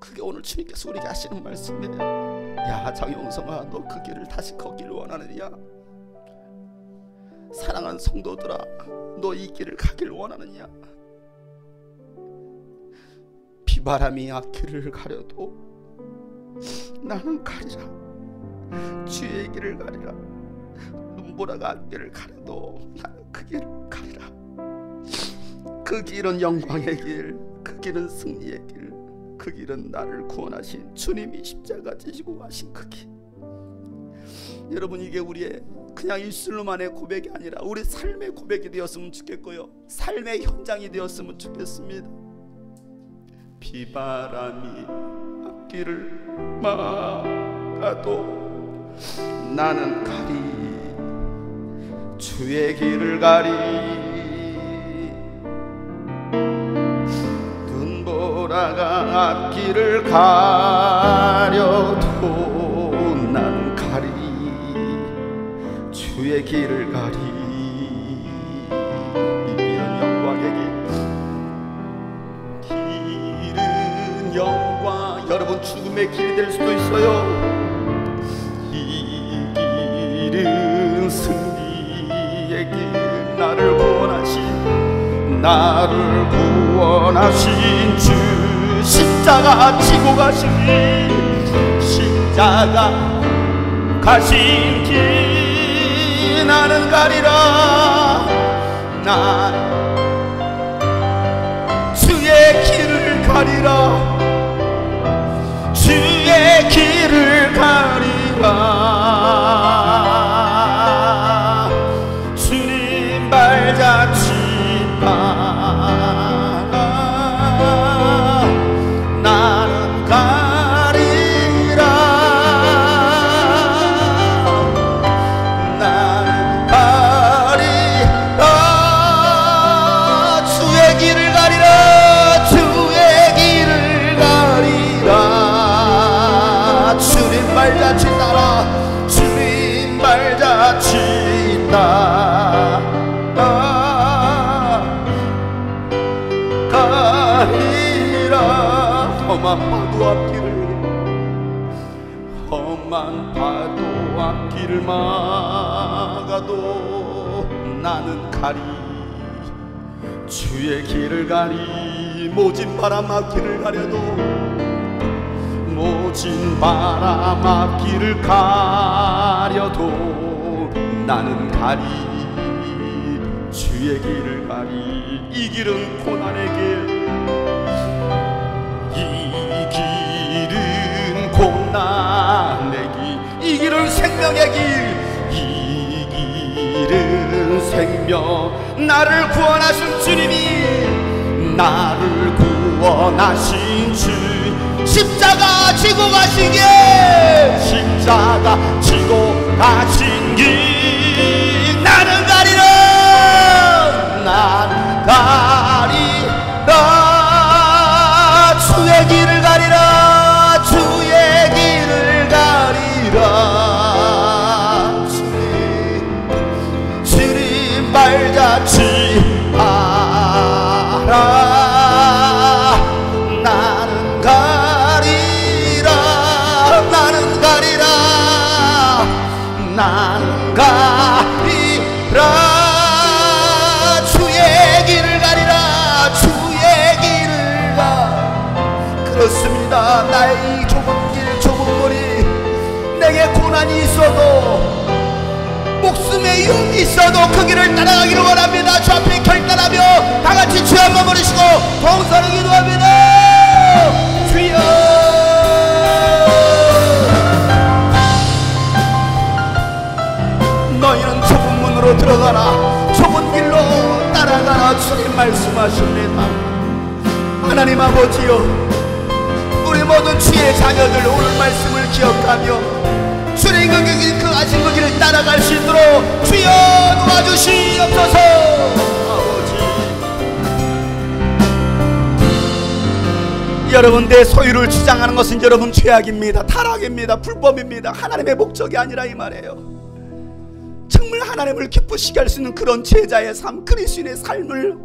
그게 오늘 주님께서 우리에게 하시는 말씀이에요. 야 장용성아, 너 그 길을 다시 걷기를 원하느냐? 사랑하는 성도들아, 너 이 길을 가기를 원하느냐? 비바람이 앞길을 가려도 나는 가리라. 주의 길을 가리라. 눈보라가 앞길을 가려도 나는 그 길을 가리라. 그 길은 영광의 길, 그 길은 승리의 길, 그 길은 나를 구원하신 주님이 십자가 지시고 가신 그 길. 여러분, 이게 우리의 그냥 입술로만의 고백이 아니라 우리 삶의 고백이 되었으면 좋겠고요, 삶의 현장이 되었으면 좋겠습니다. 비바람이 앞길을 막아도 나는 가리. 주의 길을 가리. 눈보라가 앞길을 가려도 나는 가리. 주의 길을 가리. 이 길은 영광의 길. 길은 영광. 여러분, 죽음의 길이 될 수도 있어요. 이 길은 승리의 길. 나를 구원하신 주 십자가 지고 가신 길, 십자가 가신 길 나는 가리라. 난 주의 길을 가리라. 주의 길을 가리라. 주님 발자취 나는 가리라. 나는 가리라. 주의 길을 가리라. 주의 길을 가리라. 주님 발자취 따라. 주님 발자취 따라 가리라. 험한 파도 앞길을 막아도 나는 가리. 주의 길을 가리. 모진 바람 앞길을 가려도, 모진 바람 앞길을 가려도 나는 가리. 주의 길을 가리. 이 길은 고난의 길. 이 길은 고난의 길. 이 길은 생명의 길. 이 길은 생명. 나를 구원하신 주님이, 나를 구원하신 주 십자가 지고 가신 길. 십자가 지고 가신 길 나는 가리라. 나는 가리라. 주의 길을 가리라. 주의 길을 가리라. 주님 발자취 하라. 나는 가리라. 나는 가리라. 나는 가리라. 주의 길을 가리라. 주의 길을 가리라. 그렇습니다. 나의 이 좁은 길, 좁은 거리, 내게 고난이 있어도, 목숨에 위험이 있어도 그 길을 따라가기를 원합니다. 주 앞에 결단하며 다같이 주 한 번 부르시고 동서로 기도합니다. 주여. 너희는 좁은 문으로 들어가라. 좁은 길로 따라가라. 주님 말씀하십니다. 하나님 아버지여, 우리 모든 주의 자녀들 오늘 말씀을 기억하며 주님 그 하신 그 길을 따라갈 수 있도록 주여 도와주시옵소서. 아버지, 여러분, 내 소유를 주장하는 것은 여러분 죄악입니다. 타락입니다. 불법입니다. 하나님의 목적이 아니라 이 말이에요. 정말 하나님을 기쁘시게 할 수 있는 그런 제자의 삶, 그리스도인의 삶을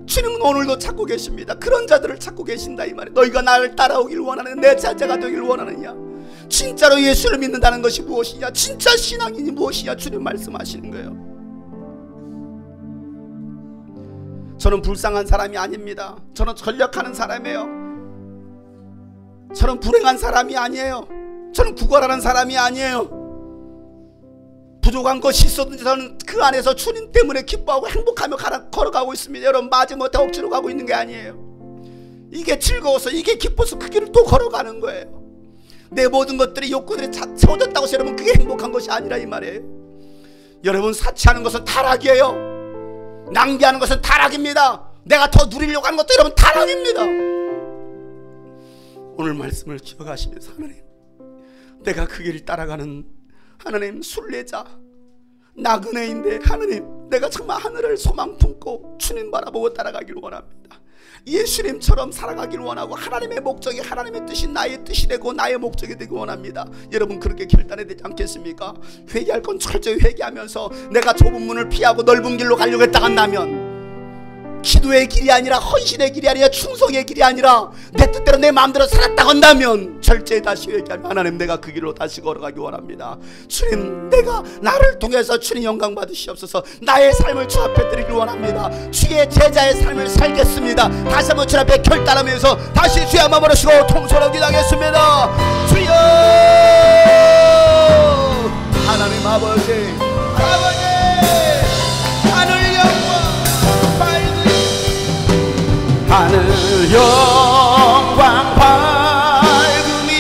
주님은 오늘도 찾고 계십니다. 그런 자들을 찾고 계신다 이 말이에요. 너희가 나를 따라오길 원하는 내 제자가 되길 원하느냐? 진짜로 예수를 믿는다는 것이 무엇이냐? 진짜 신앙이 무엇이냐? 주님 말씀하시는 거예요. 저는 불쌍한 사람이 아닙니다. 저는 전력하는 사람이에요. 저는 불행한 사람이 아니에요. 저는 구걸하는 사람이 아니에요. 부족한 것이 있어도 저는 그 안에서 주님 때문에 기뻐하고 행복하며 걸어가고 있습니다. 여러분, 마지못해 억지로 가고 있는 게 아니에요. 이게 즐거워서, 이게 기뻐서 그 길을 또 걸어가는 거예요. 내 모든 것들이 욕구들이 채워졌다고 해서 여러분 그게 행복한 것이 아니라 이 말이에요. 여러분, 사치하는 것은 타락이에요. 낭비하는 것은 타락입니다. 내가 더 누리려고 하는 것도 여러분 타락입니다. 오늘 말씀을 기억하시면서 하나님, 내가 그 길을 따라가는 하나님 순례자 나그네인데 하나님, 내가 정말 하늘을 소망 품고 주님 바라보고 따라가기를 원합니다. 예수님처럼 살아가기를 원하고 하나님의 목적이, 하나님의 뜻이 나의 뜻이 되고 나의 목적이 되기 원합니다. 여러분, 그렇게 결단해야 되지 않겠습니까? 회개할 건 철저히 회개하면서 내가 좁은 문을 피하고 넓은 길로 가려고 했다 한다면, 기도의 길이 아니라 헌신의 길이 아니라 충성의 길이 아니라 내 뜻대로 내 마음대로 살았다 한다면 철저히 다시 회개하면 하나님, 내가 그 길로 다시 걸어가기 원합니다. 주님, 내가 나를 통해서 주님 영광 받으시옵소서. 나의 삶을 주 앞에 드리기 원합니다. 주의 제자의 삶을 살겠습니다. 다시 한번 주 앞에 결단하면서 다시 주의 마음을 하시고 통솔하기 당했습니다. 주여 하나님 아버지, 아버지, 하늘 영광 하늘 영광 밝음이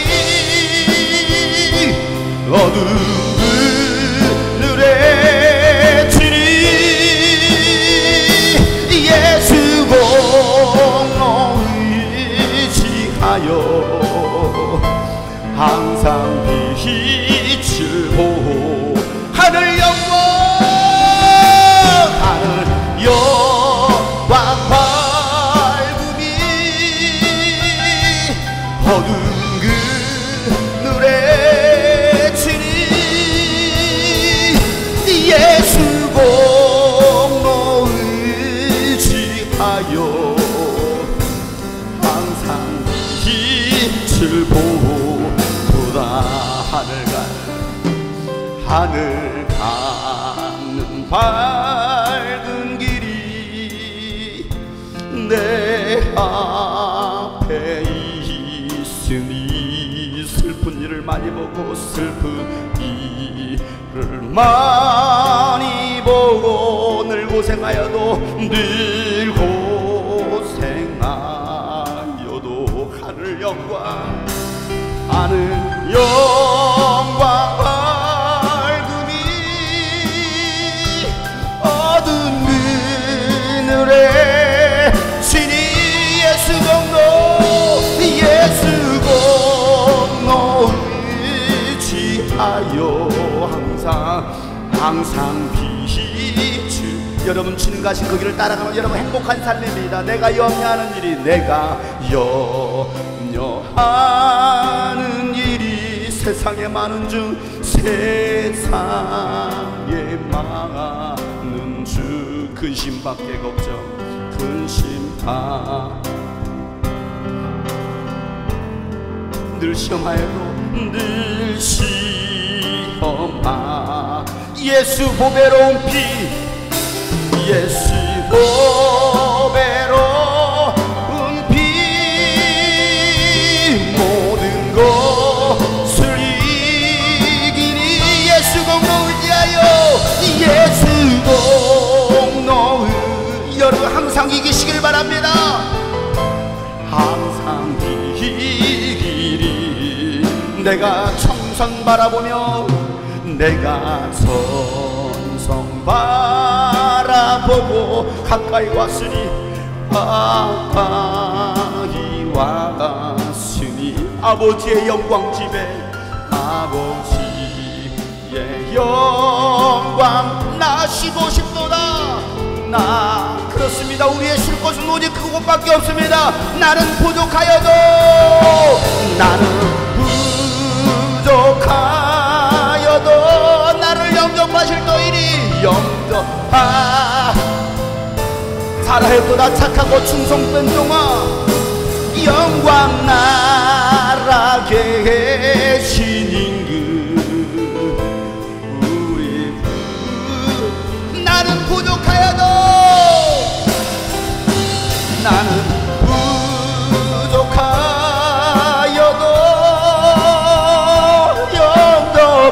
어두운 그늘에 지니 예수 공로 의지하여 항상 빛을 보고 하늘 영광 어두운 그늘에 지니 예수 공로 의지하여 항상 빛을 보다 하늘 가는 밝은 길이 내 앞에 있으니 슬픈 일을 많이 보고 슬픈 일을 많이 보고 늘 고생하여도 늘 고생하여도 하늘 영광 하늘 영광 밝음이 어두운 그늘에 지니 예수 공로 의지하여 항상 빛을 여러분 주님 가신 그 길을 따라가는 여러분 행복한 삶입니다. 내가 염려하는 일이 세상에 많은 중 세상에 많은 중 근심밖에 걱정 근심다 늘 시험하여도 늘 시험하 예수 보배로운 피 예수 보배로운 피 모든 것을 이기니 예수 공로 의지하여 예수 공로 여러분 항상 이기시길 바랍니다. 항상 이기리 내가 청선 바라보며 내가 천성 바라보고 가까이 왔으니 아버지의 영광 집에 아버지의 영광 나시고 싶도다. 나 그렇습니다. 우리의 쉴 곳은 오직 그곳밖에 없습니다. 나는 부족하여도 나는 부족하여도 나를 영접하실 터이니 살아있도다 착하고 충성된 종아 영광 나라 계신 임금 우리 나는 부족하여도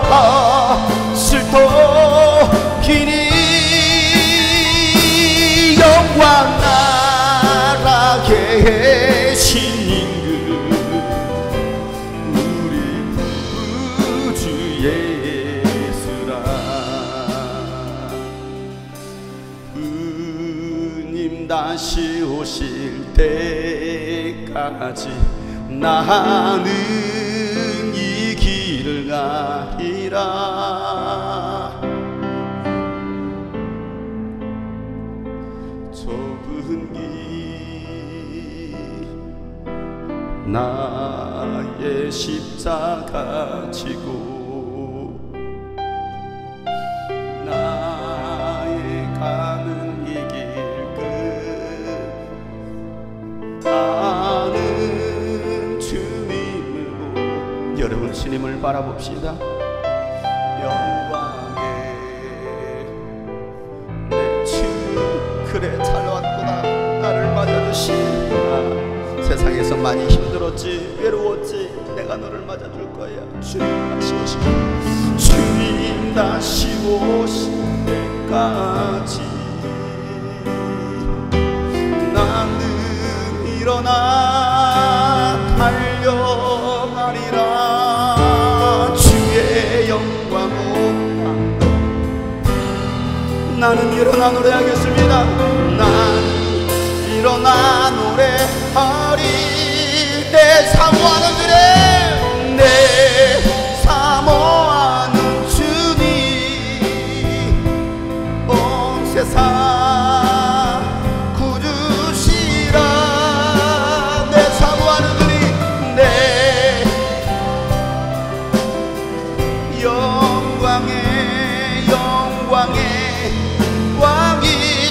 영접하실 터이니 영광 나라 계신 임금 우리 구주 예수라 주님 다시 오실 때까지 나는 이 길을 가리라 좁은 길 나의 십자가 지고 나의 가는 이 길 끝 나는 주님으로 여러분 주님을 바라봅시다. 영광에 내 주 그래 찾아왔구나 나를 맞아주시구나 세상에서 많이 힘들었지 외로웠지 내가 너를 맞아줄 거야. 주님 다시 오시고 주님 다시 오실 때까지 나는 일어나 달려가리라 주의 영광 온다. 나는 일어나 노래하겠습니다. 나는 일어나 노래하리 내 사모하는 주님 내 사모하는 주님 온 세상 구주시라 내 사모하는 주님 내 영광의 왕이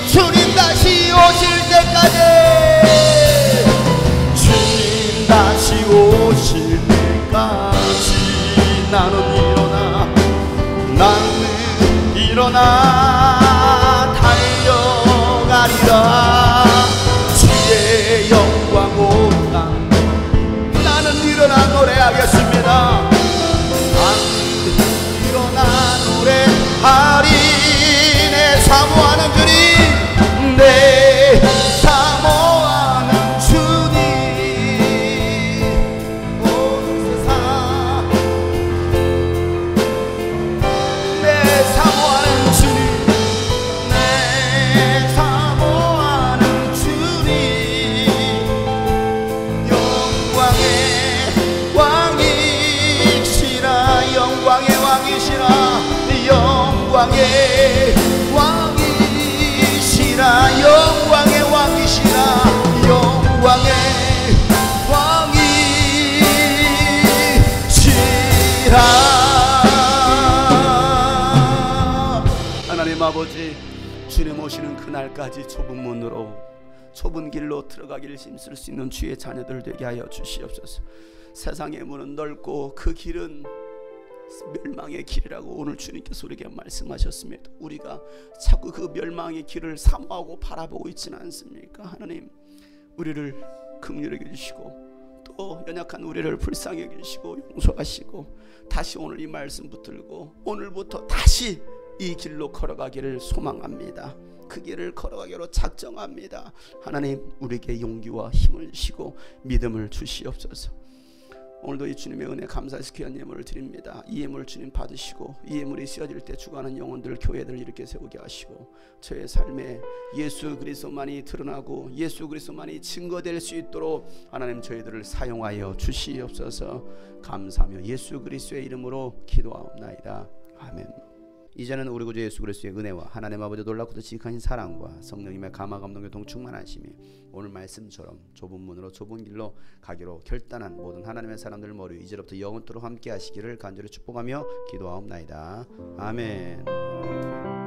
주님 다시 오실 때까지 주님 다시 오실 때까지 나는 일어나 달려가리라 주의 영광 온다. 나는 일어나 노래하겠습니다. 나는 일어나 노래하리 내 사모하는 주님 내 사모하는 주님 온 세상 내 사모하는 주님 내 사모하는 주님 영광의 왕이시라 영광의 왕이시라 영광의 왕이시라 영광의 왕이시라 영광의 왕이시라 하나님 아버지 주님 오시는 그날까지 좁은 문으로 좁은 길로 들어가기를 힘쓸 수 있는 주의 자녀들 되게 하여 주시옵소서. 세상의 문은 넓고 그 길은 멸망의 길이라고 오늘 주님께서 우리에게 말씀하셨습니다. 우리가 자꾸 그 멸망의 길을 사모하고 바라보고 있지는 않습니까? 하나님 우리를 긍휼히 여기시고 또 연약한 우리를 불쌍히 여기시고 용서하시고 다시 오늘 이 말씀 붙들고 오늘부터 다시 이 길로 걸어가기를 소망합니다. 그 길을 걸어가기로 작정합니다. 하나님 우리에게 용기와 힘을 주시고 믿음을 주시옵소서. 오늘도 이 주님의 은혜 감사해서 귀한 예물을 드립니다. 이 예물 주님 받으시고 이 예물이 쓰여질 때 죽어가는 영혼들 교회들 이렇게 세우게 하시고 저의 삶에 예수 그리스도만이 드러나고 예수 그리스도만이 증거될 수 있도록 하나님 저희들을 사용하여 주시옵소서. 감사하며 예수 그리스도의 이름으로 기도하옵나이다. 아멘. 이제는 우리 구주 예수 그리스도의 은혜와 하나님 아버지 놀랍고도 지극하신 사랑과 성령님의 감화 감동 교통 충만하심이 오늘 말씀처럼 좁은 문으로 좁은 길로 가기로 결단한 모든 하나님의 사람들 머리 이제부터 영원토록 함께 하시기를 간절히 축복하며 기도하옵나이다. 아멘.